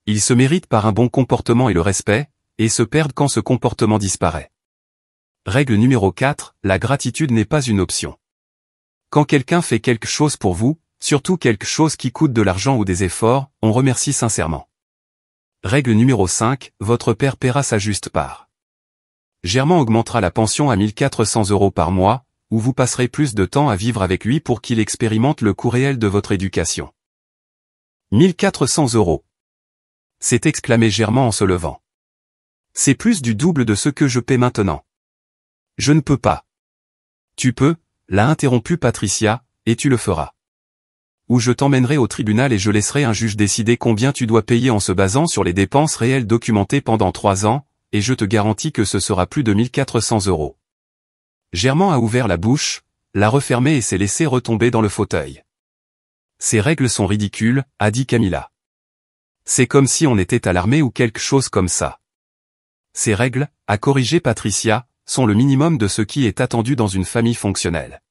Ils se méritent par un bon comportement et le respect, et se perdent quand ce comportement disparaît. Règle numéro 4, la gratitude n'est pas une option. Quand quelqu'un fait quelque chose pour vous, surtout quelque chose qui coûte de l'argent ou des efforts, on remercie sincèrement. Règle numéro 5, votre père paiera sa juste part. Germain augmentera la pension à 1 400 € par mois, ou vous passerez plus de temps à vivre avec lui pour qu'il expérimente le coût réel de votre éducation. 1 400 €. S'est exclamé Germain en se levant. C'est plus du double de ce que je paie maintenant. Je ne peux pas. Tu peux, l'a interrompu Patricia, et tu le feras. Ou je t'emmènerai au tribunal et je laisserai un juge décider combien tu dois payer en se basant sur les dépenses réelles documentées pendant 3 ans, et je te garantis que ce sera plus de 1 400 €. Germain a ouvert la bouche, l'a refermée et s'est laissé retomber dans le fauteuil. Ces règles sont ridicules, a dit Camila. C'est comme si on était à l'armée ou quelque chose comme ça. Ces règles, a corrigé Patricia, sont le minimum de ce qui est attendu dans une famille fonctionnelle.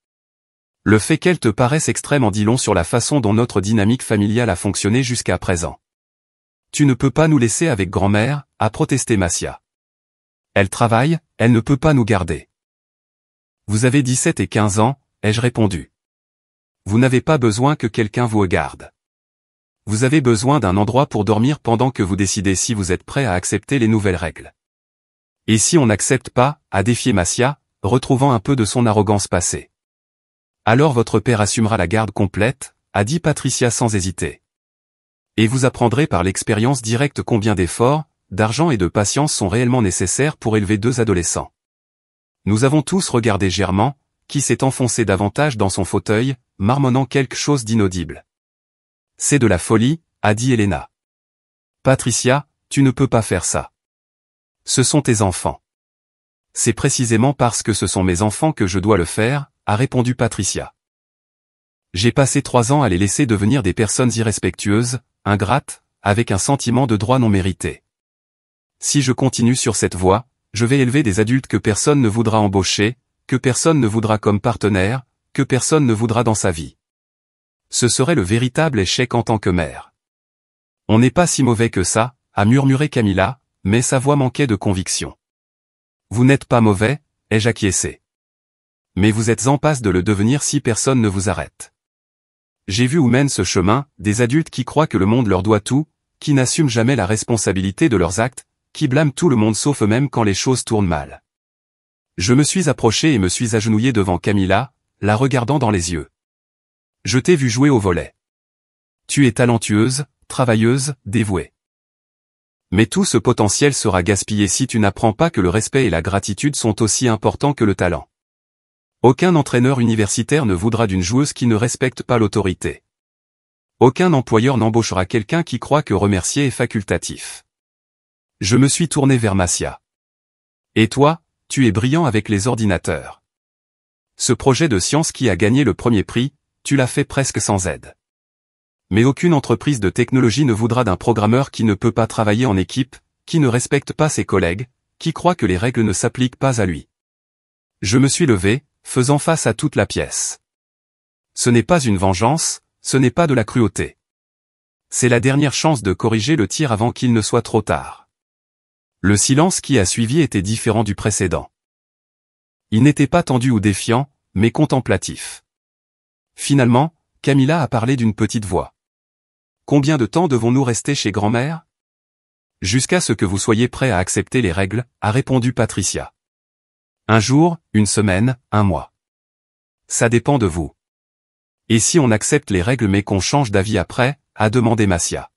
Le fait qu'elles te paraissent extrêmes en dit long sur la façon dont notre dynamique familiale a fonctionné jusqu'à présent. Tu ne peux pas nous laisser avec grand-mère, a protesté Massia. Elle travaille, elle ne peut pas nous garder. Vous avez 17 et 15 ans, ai-je répondu. Vous n'avez pas besoin que quelqu'un vous garde. Vous avez besoin d'un endroit pour dormir pendant que vous décidez si vous êtes prêt à accepter les nouvelles règles. Et si on n'accepte pas, a défié Massia, retrouvant un peu de son arrogance passée. Alors votre père assumera la garde complète, a dit Patricia sans hésiter. Et vous apprendrez par l'expérience directe combien d'efforts, d'argent et de patience sont réellement nécessaires pour élever 2 adolescents. Nous avons tous regardé Germain, qui s'est enfoncé davantage dans son fauteuil, marmonnant quelque chose d'inaudible. C'est de la folie, a dit Elena. Patricia, tu ne peux pas faire ça. Ce sont tes enfants. C'est précisément parce que ce sont mes enfants que je dois le faire, a répondu Patricia. J'ai passé 3 ans à les laisser devenir des personnes irrespectueuses, ingrates, avec un sentiment de droit non mérité. Si je continue sur cette voie, je vais élever des adultes que personne ne voudra embaucher, que personne ne voudra comme partenaire, que personne ne voudra dans sa vie. Ce serait le véritable échec en tant que mère. On n'est pas si mauvais que ça, a murmuré Camila, mais sa voix manquait de conviction. Vous n'êtes pas mauvais, ai-je acquiescé. Mais vous êtes en passe de le devenir si personne ne vous arrête. J'ai vu où mène ce chemin, des adultes qui croient que le monde leur doit tout, qui n'assument jamais la responsabilité de leurs actes, qui blâment tout le monde sauf eux-mêmes quand les choses tournent mal. Je me suis approché et me suis agenouillé devant Camila, la regardant dans les yeux. Je t'ai vu jouer au volley. Tu es talentueuse, travailleuse, dévouée. Mais tout ce potentiel sera gaspillé si tu n'apprends pas que le respect et la gratitude sont aussi importants que le talent. Aucun entraîneur universitaire ne voudra d'une joueuse qui ne respecte pas l'autorité. Aucun employeur n'embauchera quelqu'un qui croit que remercier est facultatif. Je me suis tourné vers Massia. Et toi, tu es brillant avec les ordinateurs. Ce projet de science qui a gagné le premier prix, tu l'as fait presque sans aide. Mais aucune entreprise de technologie ne voudra d'un programmeur qui ne peut pas travailler en équipe, qui ne respecte pas ses collègues, qui croit que les règles ne s'appliquent pas à lui. Je me suis levé, faisant face à toute la pièce. Ce n'est pas une vengeance, ce n'est pas de la cruauté. C'est la dernière chance de corriger le tir avant qu'il ne soit trop tard. Le silence qui a suivi était différent du précédent. Il n'était pas tendu ou défiant, mais contemplatif. Finalement, Camilla a parlé d'une petite voix. Combien de temps devons-nous rester chez grand-mère? Jusqu'à ce que vous soyez prêt à accepter les règles, a répondu Patricia. Un jour, une semaine, un mois. Ça dépend de vous. Et si on accepte les règles mais qu'on change d'avis après, a demandé Massia.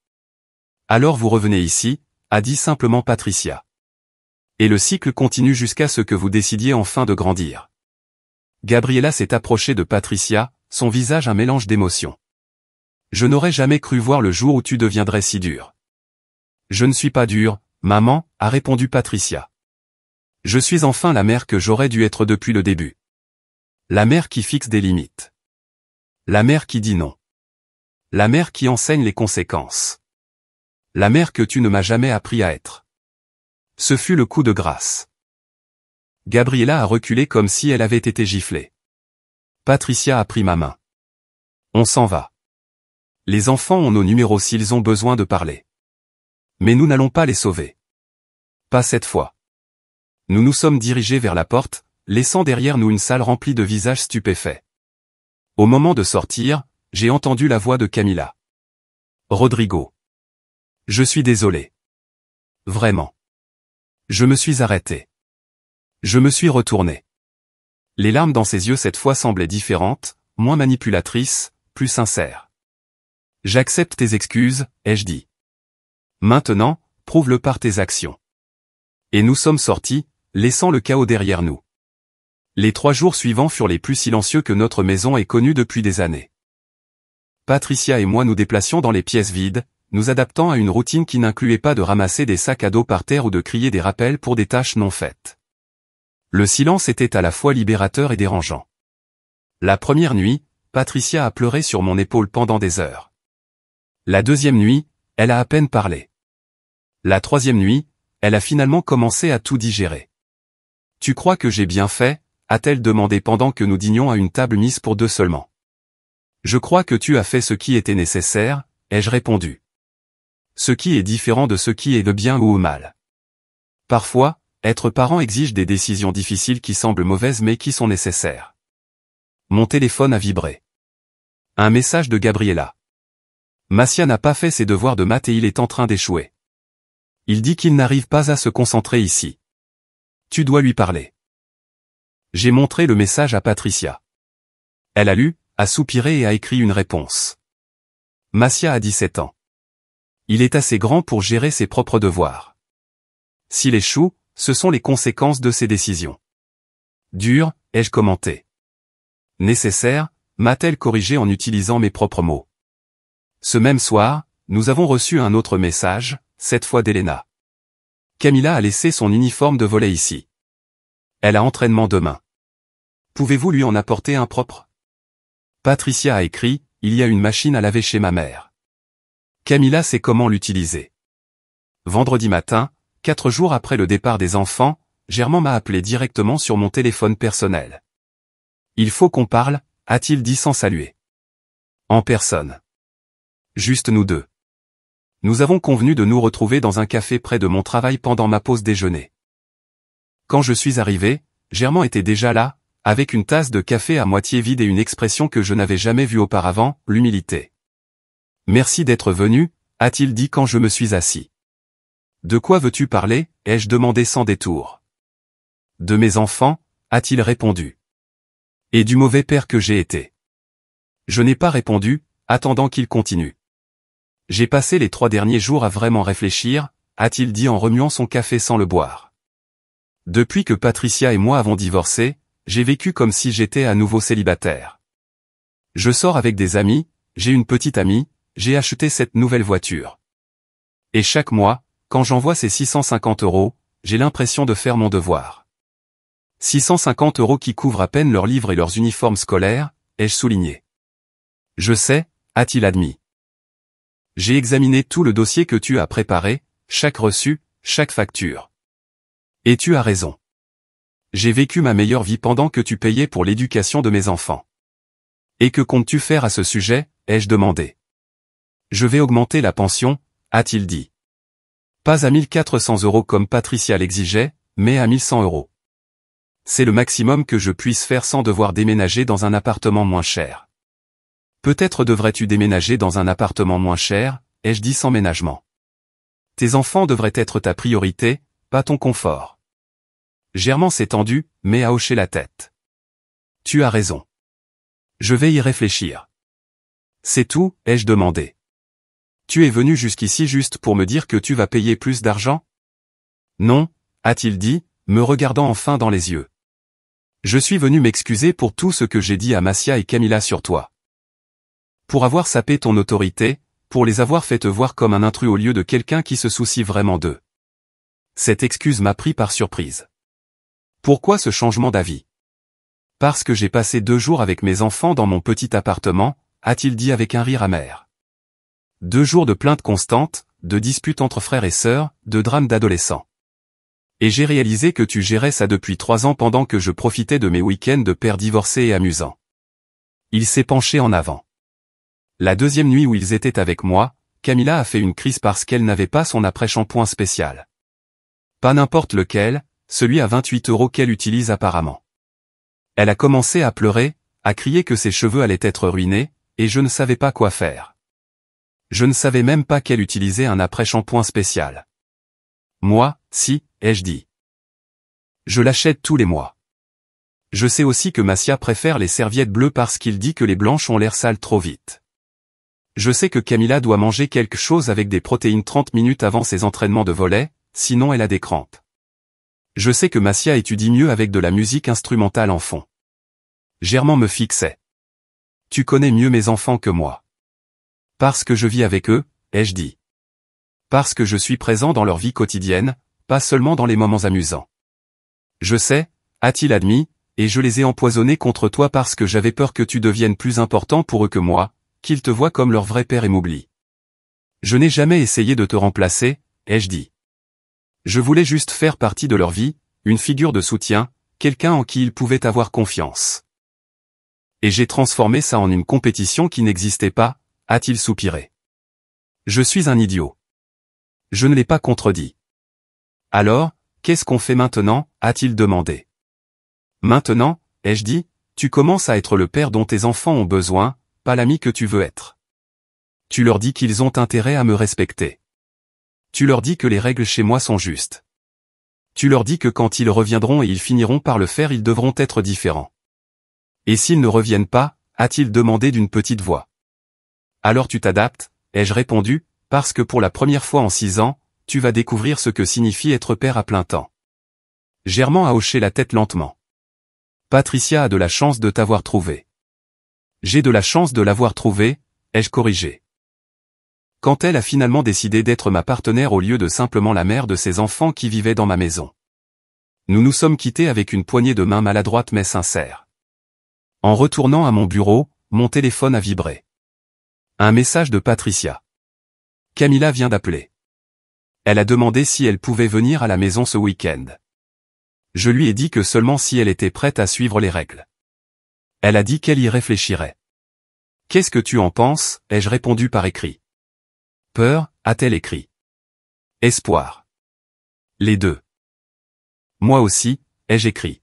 Alors vous revenez ici, a dit simplement Patricia. Et le cycle continue jusqu'à ce que vous décidiez enfin de grandir. Gabriella s'est approchée de Patricia, son visage un mélange d'émotions. Je n'aurais jamais cru voir le jour où tu deviendrais si dure. Je ne suis pas dure, maman, a répondu Patricia. Je suis enfin la mère que j'aurais dû être depuis le début. La mère qui fixe des limites. La mère qui dit non. La mère qui enseigne les conséquences. La mère que tu ne m'as jamais appris à être. Ce fut le coup de grâce. Gabriella a reculé comme si elle avait été giflée. Patricia a pris ma main. On s'en va. Les enfants ont nos numéros s'ils ont besoin de parler. Mais nous n'allons pas les sauver. Pas cette fois. Nous nous sommes dirigés vers la porte, laissant derrière nous une salle remplie de visages stupéfaits. Au moment de sortir, j'ai entendu la voix de Camilla. Rodrigo. Je suis désolé. Vraiment. Je me suis arrêté. Je me suis retourné. Les larmes dans ses yeux cette fois semblaient différentes, moins manipulatrices, plus sincères. J'accepte tes excuses, ai-je dit. Maintenant, prouve-le par tes actions. Et nous sommes sortis, laissant le chaos derrière nous. Les 3 jours suivants furent les plus silencieux que notre maison ait connus depuis des années. Patricia et moi nous déplacions dans les pièces vides, nous adaptant à une routine qui n'incluait pas de ramasser des sacs à dos par terre ou de crier des rappels pour des tâches non faites. Le silence était à la fois libérateur et dérangeant. La première nuit, Patricia a pleuré sur mon épaule pendant des heures. La deuxième nuit, elle a à peine parlé. La troisième nuit, elle a finalement commencé à tout digérer. « Tu crois que j'ai bien fait ?» a-t-elle demandé pendant que nous dînions à une table mise pour 2 seulement. « Je crois que tu as fait ce qui était nécessaire », ai-je répondu. Ce qui est différent de ce qui est de bien ou mal. Parfois, être parent exige des décisions difficiles qui semblent mauvaises mais qui sont nécessaires. Mon téléphone a vibré. Un message de Gabriella. Massia n'a pas fait ses devoirs de maths et il est en train d'échouer. Il dit qu'il n'arrive pas à se concentrer ici. Tu dois lui parler. J'ai montré le message à Patricia. Elle a lu, a soupiré et a écrit une réponse. Massia a 17 ans. Il est assez grand pour gérer ses propres devoirs. S'il échoue, ce sont les conséquences de ses décisions. Dur, ai-je commenté. Nécessaire, m'a-t-elle corrigé en utilisant mes propres mots. Ce même soir, nous avons reçu un autre message, cette fois d'Elena. Camilla a laissé son uniforme de volley ici. Elle a entraînement demain. Pouvez-vous lui en apporter un propre? Patricia a écrit, il y a une machine à laver chez ma mère. Camilla sait comment l'utiliser. Vendredi matin, 4 jours après le départ des enfants, Germain m'a appelé directement sur mon téléphone personnel. Il faut qu'on parle, a-t-il dit sans saluer. En personne. Juste nous deux. Nous avons convenu de nous retrouver dans un café près de mon travail pendant ma pause déjeuner. Quand je suis arrivé, Germain était déjà là, avec une tasse de café à moitié vide et une expression que je n'avais jamais vue auparavant, l'humilité. Merci d'être venu, a-t-il dit quand je me suis assis. De quoi veux-tu parler, ai-je demandé sans détour. De mes enfants, a-t-il répondu. Et du mauvais père que j'ai été. Je n'ai pas répondu, attendant qu'il continue. J'ai passé les 3 derniers jours à vraiment réfléchir, a-t-il dit en remuant son café sans le boire. Depuis que Patricia et moi avons divorcé, j'ai vécu comme si j'étais à nouveau célibataire. Je sors avec des amis, j'ai une petite amie, j'ai acheté cette nouvelle voiture. Et chaque mois, quand j'envoie ces 650 €, j'ai l'impression de faire mon devoir. 650 € qui couvrent à peine leurs livres et leurs uniformes scolaires, ai-je souligné. Je sais, a-t-il admis. J'ai examiné tout le dossier que tu as préparé, chaque reçu, chaque facture. Et tu as raison. J'ai vécu ma meilleure vie pendant que tu payais pour l'éducation de mes enfants. Et que comptes-tu faire à ce sujet, ai-je demandé. Je vais augmenter la pension, a-t-il dit. Pas à 1400 € comme Patricia l'exigeait, mais à 1100 €. C'est le maximum que je puisse faire sans devoir déménager dans un appartement moins cher. Peut-être devrais-tu déménager dans un appartement moins cher, ai-je dit sans ménagement. Tes enfants devraient être ta priorité, pas ton confort. Germain s'est tendu, mais a hoché la tête. Tu as raison. Je vais y réfléchir. C'est tout, ai-je demandé. Tu es venu jusqu'ici juste pour me dire que tu vas payer plus d'argent? Non, a-t-il dit, me regardant enfin dans les yeux. Je suis venu m'excuser pour tout ce que j'ai dit à Massia et Camilla sur toi. Pour avoir sapé ton autorité, pour les avoir fait te voir comme un intrus au lieu de quelqu'un qui se soucie vraiment d'eux. Cette excuse m'a pris par surprise. Pourquoi ce changement d'avis? Parce que j'ai passé 2 jours avec mes enfants dans mon petit appartement, a-t-il dit avec un rire amer. 2 jours de plaintes constantes, de disputes entre frères et sœurs, de drames d'adolescents. Et j'ai réalisé que tu gérais ça depuis 3 ans pendant que je profitais de mes week-ends de père divorcé et amusant. Il s'est penché en avant. La 2e nuit où ils étaient avec moi, Camilla a fait une crise parce qu'elle n'avait pas son après-shampoing spécial. Pas n'importe lequel, celui à 28 € qu'elle utilise apparemment. Elle a commencé à pleurer, à crier que ses cheveux allaient être ruinés, et je ne savais pas quoi faire. Je ne savais même pas qu'elle utilisait un après-shampoing spécial. Moi, si, ai-je dit. Je l'achète tous les mois. Je sais aussi que Massia préfère les serviettes bleues parce qu'il dit que les blanches ont l'air sales trop vite. Je sais que Camilla doit manger quelque chose avec des protéines 30 minutes avant ses entraînements de volley, sinon elle a des crampes. Je sais que Massia étudie mieux avec de la musique instrumentale en fond. Germain me fixait. Tu connais mieux mes enfants que moi. Parce que je vis avec eux, ai-je dit. Parce que je suis présent dans leur vie quotidienne, pas seulement dans les moments amusants. Je sais, a-t-il admis, et je les ai empoisonnés contre toi parce que j'avais peur que tu deviennes plus important pour eux que moi, qu'ils te voient comme leur vrai père et m'oublient. Je n'ai jamais essayé de te remplacer, ai-je dit. Je voulais juste faire partie de leur vie, une figure de soutien, quelqu'un en qui ils pouvaient avoir confiance. Et j'ai transformé ça en une compétition qui n'existait pas, a-t-il soupiré. Je suis un idiot. Je ne l'ai pas contredit. Alors, qu'est-ce qu'on fait maintenant, a-t-il demandé. Maintenant, ai-je dit, tu commences à être le père dont tes enfants ont besoin, pas l'ami que tu veux être. Tu leur dis qu'ils ont intérêt à me respecter. Tu leur dis que les règles chez moi sont justes. Tu leur dis que quand ils reviendront et ils finiront par le faire, ils devront être différents. Et s'ils ne reviennent pas, a-t-il demandé d'une petite voix. Alors tu t'adaptes, ai-je répondu, parce que pour la première fois en 6 ans, tu vas découvrir ce que signifie être père à plein temps. Germain a hoché la tête lentement. Patricia a de la chance de t'avoir trouvé. J'ai de la chance de l'avoir trouvée, ai-je corrigé. Quand elle a finalement décidé d'être ma partenaire au lieu de simplement la mère de ses enfants qui vivaient dans ma maison. Nous nous sommes quittés avec une poignée de main maladroite mais sincère. En retournant à mon bureau, mon téléphone a vibré. Un message de Patricia. Camilla vient d'appeler. Elle a demandé si elle pouvait venir à la maison ce week-end. Je lui ai dit que seulement si elle était prête à suivre les règles. Elle a dit qu'elle y réfléchirait. Qu'est-ce que tu en penses, ai-je répondu par écrit. Peur, a-t-elle écrit. Espoir. Les deux. Moi aussi, ai-je écrit.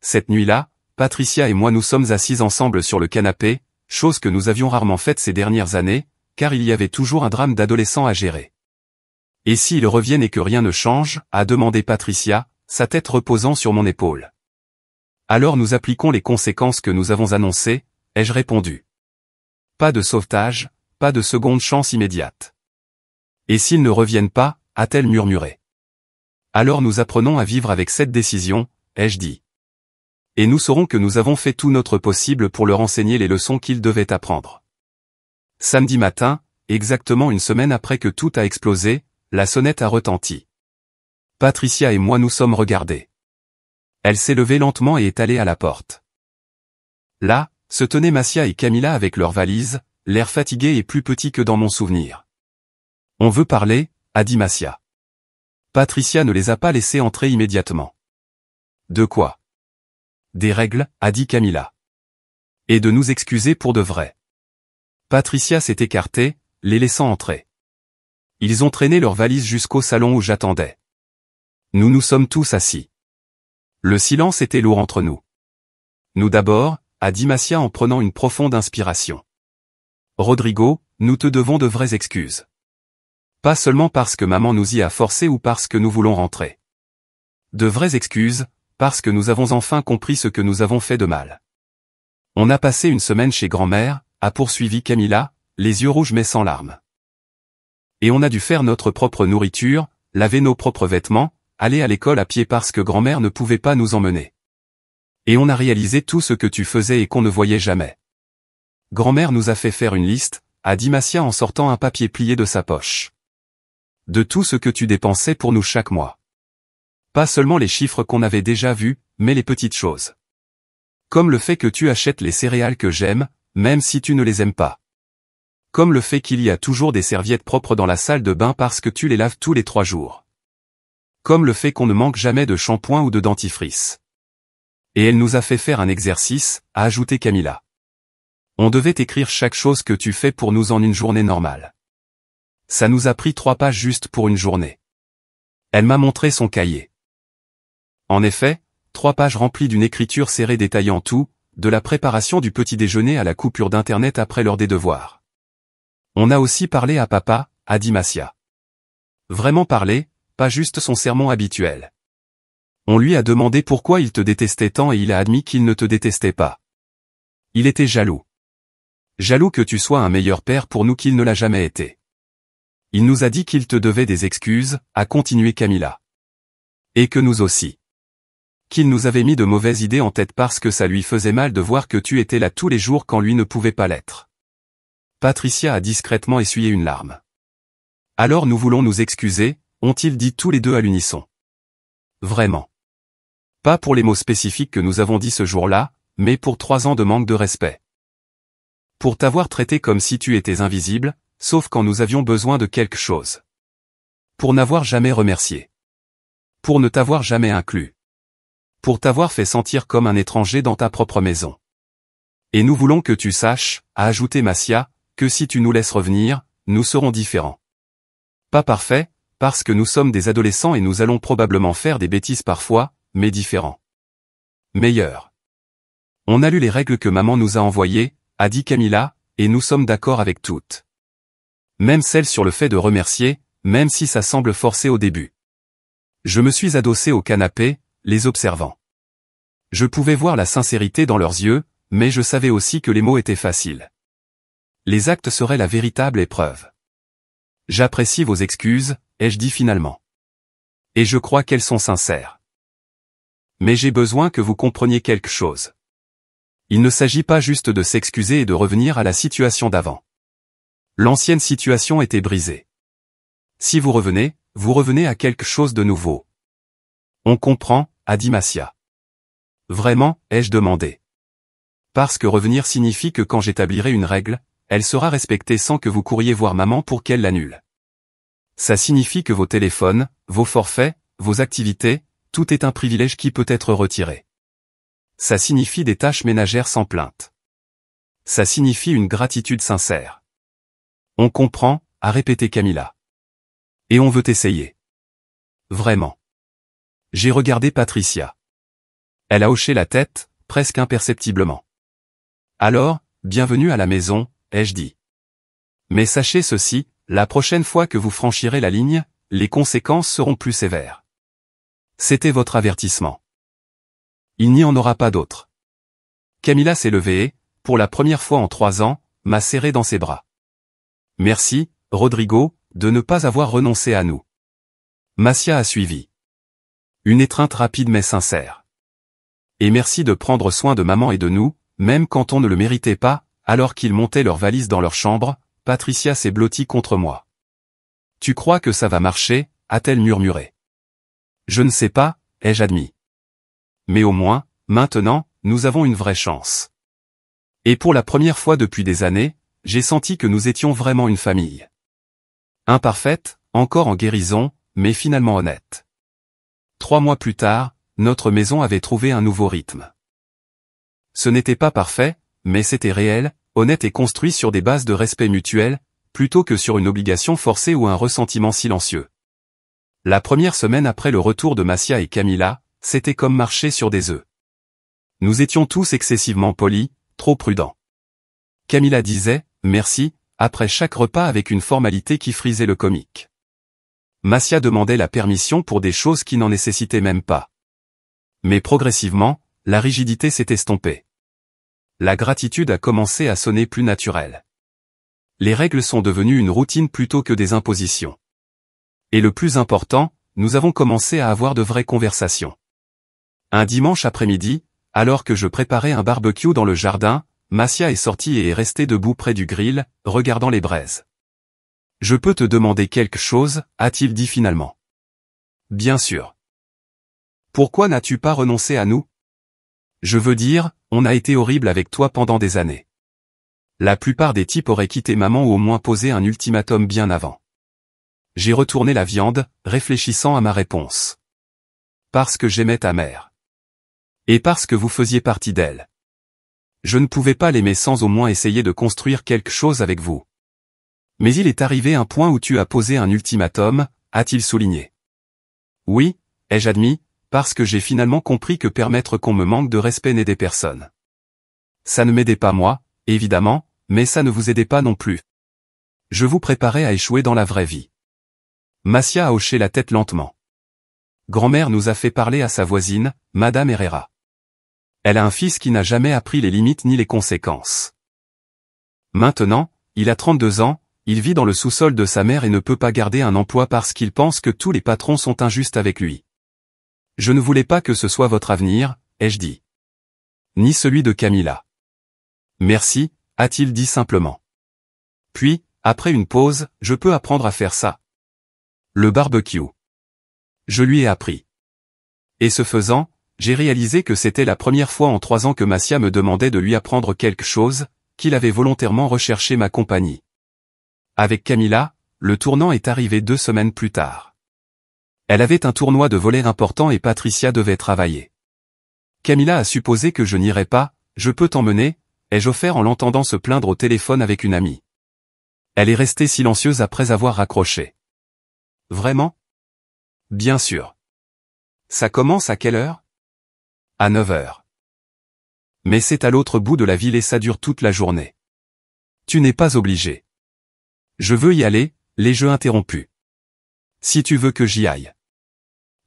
Cette nuit-là, Patricia et moi nous sommes assis ensemble sur le canapé, chose que nous avions rarement faite ces dernières années, car il y avait toujours un drame d'adolescent à gérer. Et s'ils reviennent et que rien ne change, a demandé Patricia, sa tête reposant sur mon épaule. Alors nous appliquons les conséquences que nous avons annoncées, ai-je répondu. Pas de sauvetage, pas de seconde chance immédiate. Et s'ils ne reviennent pas, a-t-elle murmuré. Alors nous apprenons à vivre avec cette décision, ai-je dit. Et nous saurons que nous avons fait tout notre possible pour leur enseigner les leçons qu'ils devaient apprendre. Samedi matin, exactement une semaine après que tout a explosé, la sonnette a retenti. Patricia et moi nous sommes regardés. Elle s'est levée lentement et est allée à la porte. Là, se tenaient Massia et Camilla avec leurs valises, l'air fatigué et plus petit que dans mon souvenir. On veut parler, a dit Massia. Patricia ne les a pas laissés entrer immédiatement. De quoi? Des règles, a dit Camilla. Et de nous excuser pour de vrai. Patricia s'est écartée, les laissant entrer. Ils ont traîné leurs valises jusqu'au salon où j'attendais. Nous nous sommes tous assis. Le silence était lourd entre nous. Nous d'abord, a dit Massia en prenant une profonde inspiration. Rodrigo, nous te devons de vraies excuses. Pas seulement parce que maman nous y a forcés ou parce que nous voulons rentrer. De vraies excuses, parce que nous avons enfin compris ce que nous avons fait de mal. On a passé une semaine chez grand-mère, a poursuivi Camilla, les yeux rouges mais sans larmes. Et on a dû faire notre propre nourriture, laver nos propres vêtements, aller à l'école à pied parce que grand-mère ne pouvait pas nous emmener. Et on a réalisé tout ce que tu faisais et qu'on ne voyait jamais. Grand-mère nous a fait faire une liste, a dit Massia en sortant un papier plié de sa poche. De tout ce que tu dépensais pour nous chaque mois. Pas seulement les chiffres qu'on avait déjà vus, mais les petites choses. Comme le fait que tu achètes les céréales que j'aime, même si tu ne les aimes pas. Comme le fait qu'il y a toujours des serviettes propres dans la salle de bain parce que tu les laves tous les 3 jours. Comme le fait qu'on ne manque jamais de shampoing ou de dentifrice. Et elle nous a fait faire un exercice, a ajouté Camilla. On devait écrire chaque chose que tu fais pour nous en une journée normale. Ça nous a pris 3 pages juste pour une journée. Elle m'a montré son cahier. En effet, 3 pages remplies d'une écriture serrée détaillant tout, de la préparation du petit déjeuner à la coupure d'internet après l'heure des devoirs. On a aussi parlé à papa, a dit Massia. Vraiment parlé, pas juste son sermon habituel. On lui a demandé pourquoi il te détestait tant et il a admis qu'il ne te détestait pas. Il était jaloux. Jaloux que tu sois un meilleur père pour nous qu'il ne l'a jamais été. Il nous a dit qu'il te devait des excuses, a continué Camilla. Et que nous aussi. Qu'il nous avait mis de mauvaises idées en tête parce que ça lui faisait mal de voir que tu étais là tous les jours quand lui ne pouvait pas l'être. Patricia a discrètement essuyé une larme. Alors nous voulons nous excuser, ont-ils dit tous les deux à l'unisson. Vraiment. Pas pour les mots spécifiques que nous avons dit ce jour-là, mais pour 3 ans de manque de respect. Pour t'avoir traité comme si tu étais invisible, sauf quand nous avions besoin de quelque chose. Pour n'avoir jamais remercié. Pour ne t'avoir jamais inclus. Pour t'avoir fait sentir comme un étranger dans ta propre maison. Et nous voulons que tu saches, a ajouté Massia, que si tu nous laisses revenir, nous serons différents. Pas parfaits, parce que nous sommes des adolescents et nous allons probablement faire des bêtises parfois, mais différents. Meilleurs. On a lu les règles que maman nous a envoyées, a dit Camilla, et nous sommes d'accord avec toutes. Même celle sur le fait de remercier, même si ça semble forcé au début. Je me suis adossé au canapé, les observant. Je pouvais voir la sincérité dans leurs yeux, mais je savais aussi que les mots étaient faciles. Les actes seraient la véritable épreuve. J'apprécie vos excuses, ai-je dit finalement. Et je crois qu'elles sont sincères. Mais j'ai besoin que vous compreniez quelque chose. Il ne s'agit pas juste de s'excuser et de revenir à la situation d'avant. L'ancienne situation était brisée. Si vous revenez à quelque chose de nouveau. On comprend, a dit Massia. Vraiment, ai-je demandé. Parce que revenir signifie que quand j'établirai une règle, elle sera respectée sans que vous couriez voir maman pour qu'elle l'annule. Ça signifie que vos téléphones, vos forfaits, vos activités, tout est un privilège qui peut être retiré. Ça signifie des tâches ménagères sans plainte. Ça signifie une gratitude sincère. On comprend, a répété Camilla. Et on veut essayer. Vraiment. J'ai regardé Patricia. Elle a hoché la tête, presque imperceptiblement. Alors, bienvenue à la maison, ai-je dit. Mais sachez ceci, la prochaine fois que vous franchirez la ligne, les conséquences seront plus sévères. C'était votre avertissement. Il n'y en aura pas d'autre. Camilla s'est levée et, pour la première fois en 3 ans, m'a serré dans ses bras. Merci, Rodrigo, de ne pas avoir renoncé à nous. Massia a suivi. Une étreinte rapide mais sincère. Et merci de prendre soin de maman et de nous, même quand on ne le méritait pas, alors qu'ils montaient leurs valises dans leur chambre, Patricia s'est blottie contre moi. Tu crois que ça va marcher, a-t-elle murmuré. Je ne sais pas, ai-je admis. Mais au moins, maintenant, nous avons une vraie chance. Et pour la première fois depuis des années, j'ai senti que nous étions vraiment une famille. Imparfaite, encore en guérison, mais finalement honnête. 3 mois plus tard, notre maison avait trouvé un nouveau rythme. Ce n'était pas parfait, mais c'était réel, honnête et construit sur des bases de respect mutuel, plutôt que sur une obligation forcée ou un ressentiment silencieux. La première semaine après le retour de Massia et Camilla, c'était comme marcher sur des œufs. Nous étions tous excessivement polis, trop prudents. Camilla disait « merci » après chaque repas avec une formalité qui frisait le comique. Massia demandait la permission pour des choses qui n'en nécessitaient même pas. Mais progressivement, la rigidité s'est estompée. La gratitude a commencé à sonner plus naturelle. Les règles sont devenues une routine plutôt que des impositions. Et le plus important, nous avons commencé à avoir de vraies conversations. Un dimanche après-midi, alors que je préparais un barbecue dans le jardin, Massia est sortie et est restée debout près du grill, regardant les braises. « Je peux te demander quelque chose ?» a-t-il dit finalement. « Bien sûr. »« Pourquoi n'as-tu pas renoncé à nous ? Je veux dire, on a été horrible avec toi pendant des années. La plupart des types auraient quitté maman ou au moins posé un ultimatum bien avant. » J'ai retourné la viande, réfléchissant à ma réponse. « Parce que j'aimais ta mère. Et parce que vous faisiez partie d'elle. Je ne pouvais pas l'aimer sans au moins essayer de construire quelque chose avec vous. Mais il est arrivé un point où tu as posé un ultimatum, a-t-il souligné. Oui, ai-je admis, parce que j'ai finalement compris que permettre qu'on me manque de respect n'aidait personne. Ça ne m'aidait pas moi, évidemment, mais ça ne vous aidait pas non plus. Je vous préparais à échouer dans la vraie vie. Massia a hoché la tête lentement. Grand-mère nous a fait parler à sa voisine, Madame Herrera. Elle a un fils qui n'a jamais appris les limites ni les conséquences. Maintenant, il a 32 ans, il vit dans le sous-sol de sa mère et ne peut pas garder un emploi parce qu'il pense que tous les patrons sont injustes avec lui. Je ne voulais pas que ce soit votre avenir, ai-je dit. Ni celui de Camilla. Merci, a-t-il dit simplement. Puis, après une pause, je peux apprendre à faire ça. Le barbecue. Je lui ai appris. Et ce faisant, j'ai réalisé que c'était la première fois en 3 ans que Massia me demandait de lui apprendre quelque chose, qu'il avait volontairement recherché ma compagnie. Avec Camilla, le tournant est arrivé 2 semaines plus tard. Elle avait un tournoi de volley important et Patricia devait travailler. Camilla a supposé que je n'irais pas, je peux t'emmener, ai-je offert en l'entendant se plaindre au téléphone avec une amie. Elle est restée silencieuse après avoir raccroché. Vraiment ? Bien sûr. Ça commence à quelle heure ? À 9 heures. Mais c'est à l'autre bout de la ville et ça dure toute la journée. Tu n'es pas obligé. Je veux y aller, les jeux interrompus. Si tu veux que j'y aille.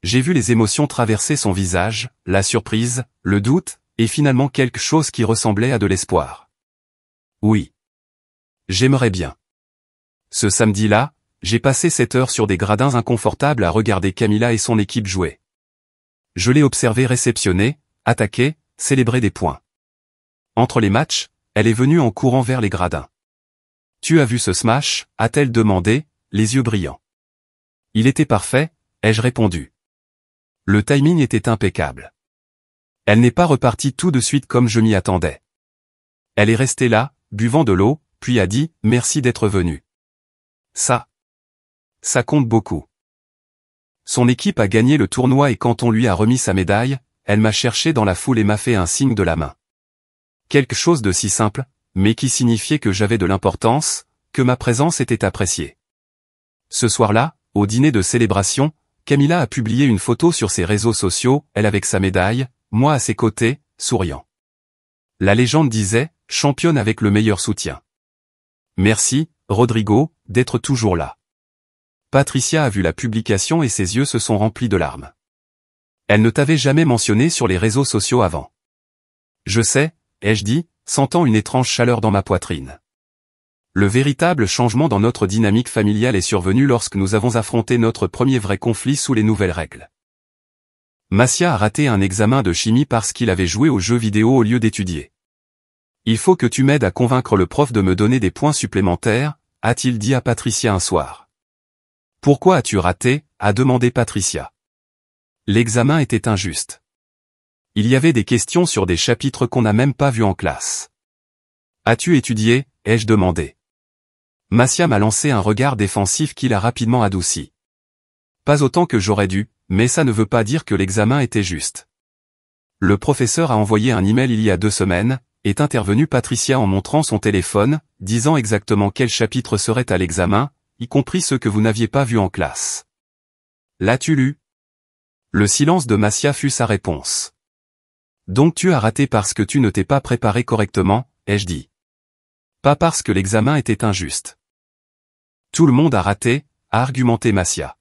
J'ai vu les émotions traverser son visage, la surprise, le doute, et finalement quelque chose qui ressemblait à de l'espoir. Oui. J'aimerais bien. Ce samedi-là, j'ai passé 7 heures sur des gradins inconfortables à regarder Camilla et son équipe jouer. Je l'ai observée réceptionner, attaquer, célébrer des points. Entre les matchs, elle est venue en courant vers les gradins. « Tu as vu ce smash ?» a-t-elle demandé, les yeux brillants. « Il était parfait », ai-je répondu. Le timing était impeccable. Elle n'est pas repartie tout de suite comme je m'y attendais. Elle est restée là, buvant de l'eau, puis a dit « Merci d'être venu ». Ça compte beaucoup. Son équipe a gagné le tournoi et quand on lui a remis sa médaille, elle m'a cherché dans la foule et m'a fait un signe de la main. Quelque chose de si simple, mais qui signifiait que j'avais de l'importance, que ma présence était appréciée. Ce soir-là, au dîner de célébration, Camilla a publié une photo sur ses réseaux sociaux, elle avec sa médaille, moi à ses côtés, souriant. La légende disait, championne avec le meilleur soutien. Merci, Rodrigo, d'être toujours là. Patricia a vu la publication et ses yeux se sont remplis de larmes. Elle ne t'avait jamais mentionné sur les réseaux sociaux avant. Je sais, ai-je dit, sentant une étrange chaleur dans ma poitrine. Le véritable changement dans notre dynamique familiale est survenu lorsque nous avons affronté notre premier vrai conflit sous les nouvelles règles. Massia a raté un examen de chimie parce qu'il avait joué aux jeux vidéo au lieu d'étudier. Il faut que tu m'aides à convaincre le prof de me donner des points supplémentaires, a-t-il dit à Patricia un soir. Pourquoi as-tu raté, a demandé Patricia. L'examen était injuste. Il y avait des questions sur des chapitres qu'on n'a même pas vus en classe. As-tu étudié, ai-je demandé. Massia m'a lancé un regard défensif qui l'a rapidement adouci. Pas autant que j'aurais dû, mais ça ne veut pas dire que l'examen était juste. Le professeur a envoyé un email il y a 2 semaines, est intervenue Patricia en montrant son téléphone, disant exactement quel chapitre serait à l'examen, y compris ceux que vous n'aviez pas vus en classe. L'as-tu lu? Le silence de Massia fut sa réponse. Donc tu as raté parce que tu ne t'es pas préparé correctement, ai-je dit. Pas parce que l'examen était injuste. Tout le monde a raté, a argumenté Massia.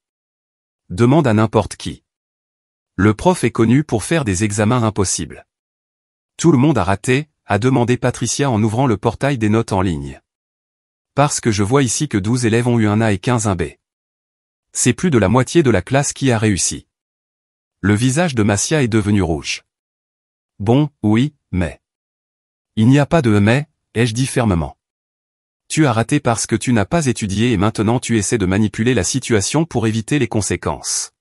Demande à n'importe qui. Le prof est connu pour faire des examens impossibles. Tout le monde a raté, a demandé Patricia en ouvrant le portail des notes en ligne. Parce que je vois ici que 12 élèves ont eu un A et 15 un B. C'est plus de la moitié de la classe qui a réussi. Le visage de Massia est devenu rouge. Bon, oui, mais... Il n'y a pas de mais, ai-je dit fermement. Tu as raté parce que tu n'as pas étudié et maintenant tu essaies de manipuler la situation pour éviter les conséquences.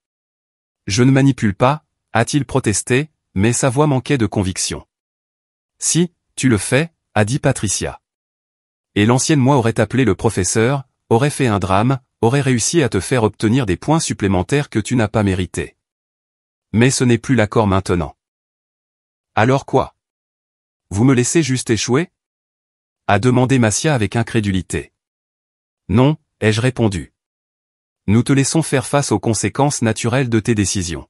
Je ne manipule pas, a-t-il protesté, mais sa voix manquait de conviction. Si, tu le fais, a dit Patricia. Et l'ancienne moi aurait appelé le professeur, aurait fait un drame, aurait réussi à te faire obtenir des points supplémentaires que tu n'as pas mérités. Mais ce n'est plus l'accord maintenant. Alors quoi? Vous me laissez juste échouer? A demandé Massia avec incrédulité. Non, ai-je répondu. Nous te laissons faire face aux conséquences naturelles de tes décisions.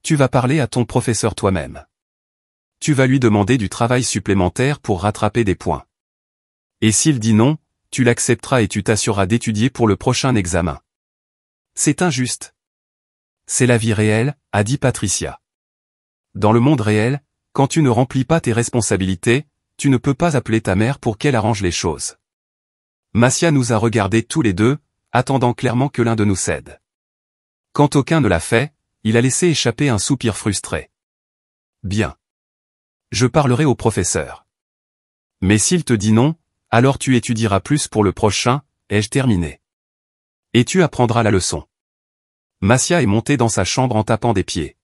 Tu vas parler à ton professeur toi-même. Tu vas lui demander du travail supplémentaire pour rattraper des points. Et s'il dit non, tu l'accepteras et tu t'assureras d'étudier pour le prochain examen. C'est injuste. C'est la vie réelle, a dit Patricia. Dans le monde réel, quand tu ne remplis pas tes responsabilités, tu ne peux pas appeler ta mère pour qu'elle arrange les choses. Massia nous a regardés tous les deux, attendant clairement que l'un de nous cède. Quand aucun ne l'a fait, il a laissé échapper un soupir frustré. Bien. Je parlerai au professeur. Mais s'il te dit non, alors tu étudieras plus pour le prochain, ai-je terminé. Et tu apprendras la leçon. Massia est montée dans sa chambre en tapant des pieds.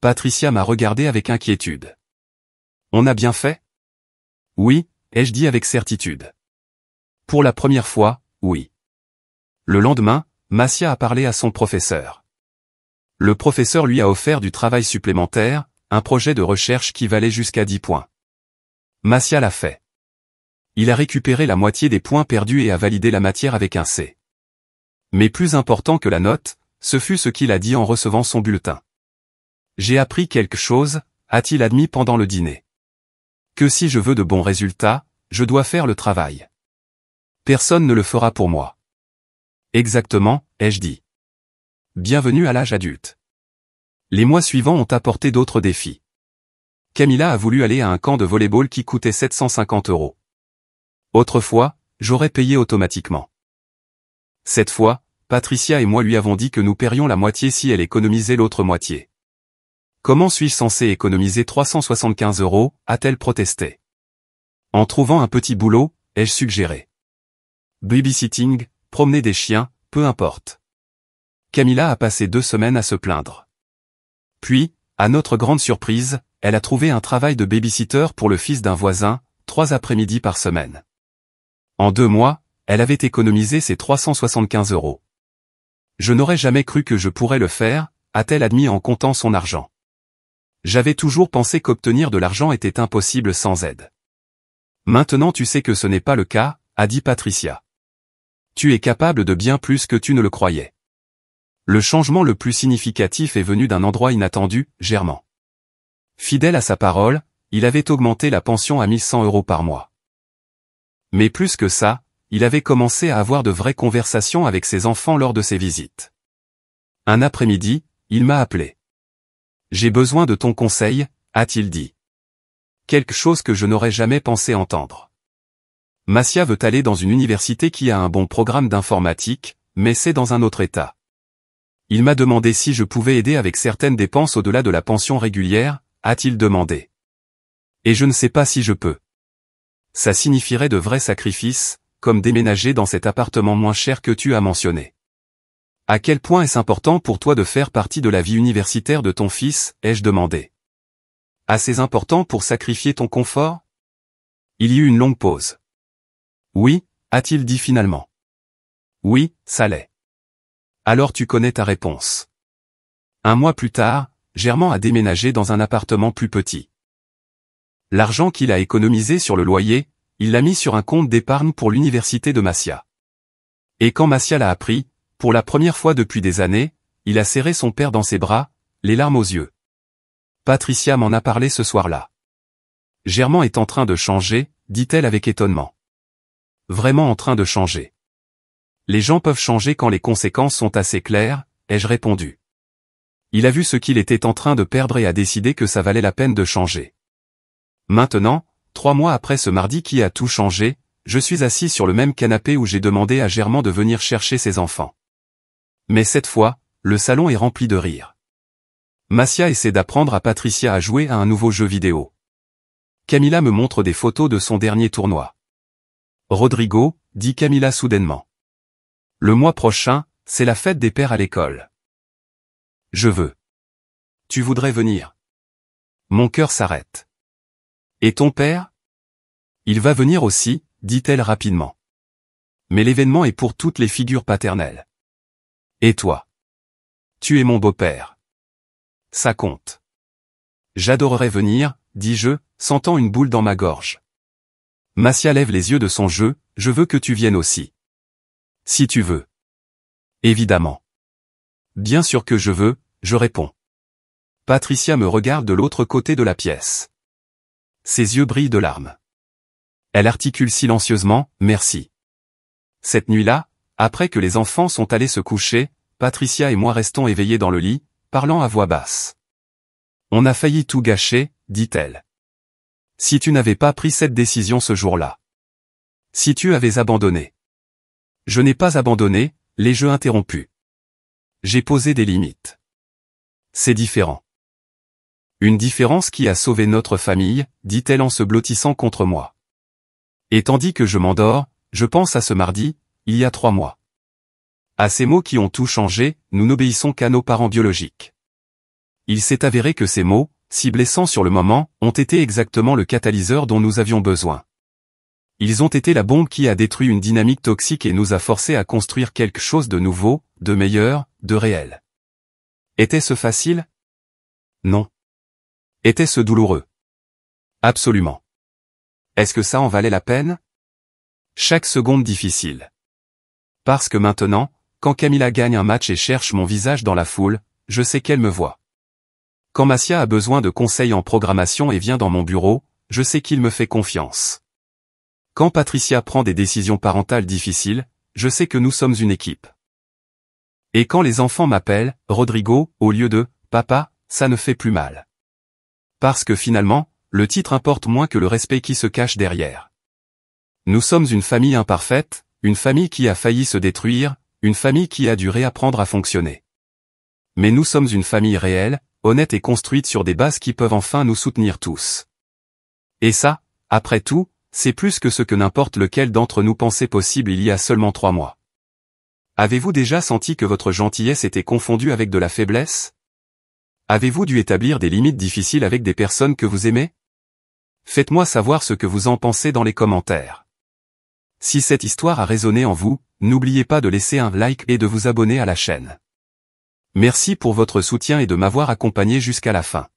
Patricia m'a regardé avec inquiétude. On a bien fait? Oui, ai-je dit avec certitude. Pour la première fois, oui. Le lendemain, Massia a parlé à son professeur. Le professeur lui a offert du travail supplémentaire, un projet de recherche qui valait jusqu'à 10 points. Massia l'a fait. Il a récupéré la moitié des points perdus et a validé la matière avec un C. Mais plus important que la note, ce fut ce qu'il a dit en recevant son bulletin. J'ai appris quelque chose, a-t-il admis pendant le dîner. Que si je veux de bons résultats, je dois faire le travail. Personne ne le fera pour moi. Exactement, ai-je dit. Bienvenue à l'âge adulte. Les mois suivants ont apporté d'autres défis. Camilla a voulu aller à un camp de volley-ball qui coûtait 750 €. Autrefois, j'aurais payé automatiquement. Cette fois, Patricia et moi lui avons dit que nous paierions la moitié si elle économisait l'autre moitié. Comment suis-je censé économiser 375 €, a-t-elle protesté. En trouvant un petit boulot, ai-je suggéré. Babysitting, promener des chiens, peu importe. Camilla a passé 2 semaines à se plaindre. Puis, à notre grande surprise, elle a trouvé un travail de babysitter pour le fils d'un voisin, 3 après-midi par semaine. En 2 mois, elle avait économisé ses 375 €. Je n'aurais jamais cru que je pourrais le faire, a-t-elle admis en comptant son argent. J'avais toujours pensé qu'obtenir de l'argent était impossible sans aide. Maintenant tu sais que ce n'est pas le cas, a dit Patricia. Tu es capable de bien plus que tu ne le croyais. Le changement le plus significatif est venu d'un endroit inattendu, Germain. Fidèle à sa parole, il avait augmenté la pension à 1100 € par mois. Mais plus que ça, il avait commencé à avoir de vraies conversations avec ses enfants lors de ses visites. Un après-midi, il m'a appelé. J'ai besoin de ton conseil, a-t-il dit. Quelque chose que je n'aurais jamais pensé entendre. Massia veut aller dans une université qui a un bon programme d'informatique, mais c'est dans un autre état. Il m'a demandé si je pouvais aider avec certaines dépenses au-delà de la pension régulière, a-t-il demandé. Et je ne sais pas si je peux. Ça signifierait de vrais sacrifices, comme déménager dans cet appartement moins cher que tu as mentionné. À quel point est-ce important pour toi de faire partie de la vie universitaire de ton fils, ai-je demandé. Assez important pour sacrifier ton confort? Il y eut une longue pause. Oui, a-t-il dit finalement. Oui, ça l'est. Alors tu connais ta réponse. Un mois plus tard, Germain a déménagé dans un appartement plus petit. L'argent qu'il a économisé sur le loyer, il l'a mis sur un compte d'épargne pour l'université de Massia. Et quand Massia l'a appris, pour la première fois depuis des années, il a serré son père dans ses bras, les larmes aux yeux. Patricia m'en a parlé ce soir-là. Germain est en train de changer, dit-elle avec étonnement. Vraiment en train de changer. Les gens peuvent changer quand les conséquences sont assez claires, ai-je répondu. Il a vu ce qu'il était en train de perdre et a décidé que ça valait la peine de changer. Maintenant, 3 mois après ce mardi qui a tout changé, je suis assis sur le même canapé où j'ai demandé à Germain de venir chercher ses enfants. Mais cette fois, le salon est rempli de rires. Massia essaie d'apprendre à Patricia à jouer à un nouveau jeu vidéo. Camilla me montre des photos de son dernier tournoi. Rodrigo, dit Camilla soudainement. Le mois prochain, c'est la fête des pères à l'école. Je veux. Tu voudrais venir? Mon cœur s'arrête. Et ton père? Il va venir aussi, dit-elle rapidement. Mais l'événement est pour toutes les figures paternelles. Et toi? Tu es mon beau-père. Ça compte. J'adorerais venir, dis-je, sentant une boule dans ma gorge. Massia lève les yeux de son jeu, je veux que tu viennes aussi. Si tu veux. Évidemment. Bien sûr que je veux, je réponds. Patricia me regarde de l'autre côté de la pièce. Ses yeux brillent de larmes. Elle articule silencieusement, merci. Cette nuit-là, après que les enfants sont allés se coucher, Patricia et moi restons éveillés dans le lit, parlant à voix basse. On a failli tout gâcher, dit-elle. Si tu n'avais pas pris cette décision ce jour-là. Si tu avais abandonné. Je n'ai pas abandonné, les jeux interrompus. J'ai posé des limites. C'est différent. Une différence qui a sauvé notre famille, dit-elle en se blottissant contre moi. Et tandis que je m'endors, je pense à ce mardi, il y a 3 mois. À ces mots qui ont tout changé, nous n'obéissons qu'à nos parents biologiques. Il s'est avéré que ces mots, si blessants sur le moment, ont été exactement le catalyseur dont nous avions besoin. Ils ont été la bombe qui a détruit une dynamique toxique et nous a forcés à construire quelque chose de nouveau, de meilleur, de réel. Était-ce facile? Non. Était-ce douloureux? Absolument. Est-ce que ça en valait la peine? Chaque seconde difficile. Parce que maintenant, quand Camilla gagne un match et cherche mon visage dans la foule, je sais qu'elle me voit. Quand Massia a besoin de conseils en programmation et vient dans mon bureau, je sais qu'il me fait confiance. Quand Patricia prend des décisions parentales difficiles, je sais que nous sommes une équipe. Et quand les enfants m'appellent, Rodrigo, au lieu de « Papa », ça ne fait plus mal. Parce que finalement, le titre importe moins que le respect qui se cache derrière. Nous sommes une famille imparfaite, une famille qui a failli se détruire, une famille qui a dû réapprendre à fonctionner. Mais nous sommes une famille réelle, honnête et construite sur des bases qui peuvent enfin nous soutenir tous. Et ça, après tout, c'est plus que ce que n'importe lequel d'entre nous pensait possible il y a seulement 3 mois. Avez-vous déjà senti que votre gentillesse était confondue avec de la faiblesse? Avez-vous dû établir des limites difficiles avec des personnes que vous aimez? Faites-moi savoir ce que vous en pensez dans les commentaires. Si cette histoire a résonné en vous, n'oubliez pas de laisser un like et de vous abonner à la chaîne. Merci pour votre soutien et de m'avoir accompagné jusqu'à la fin.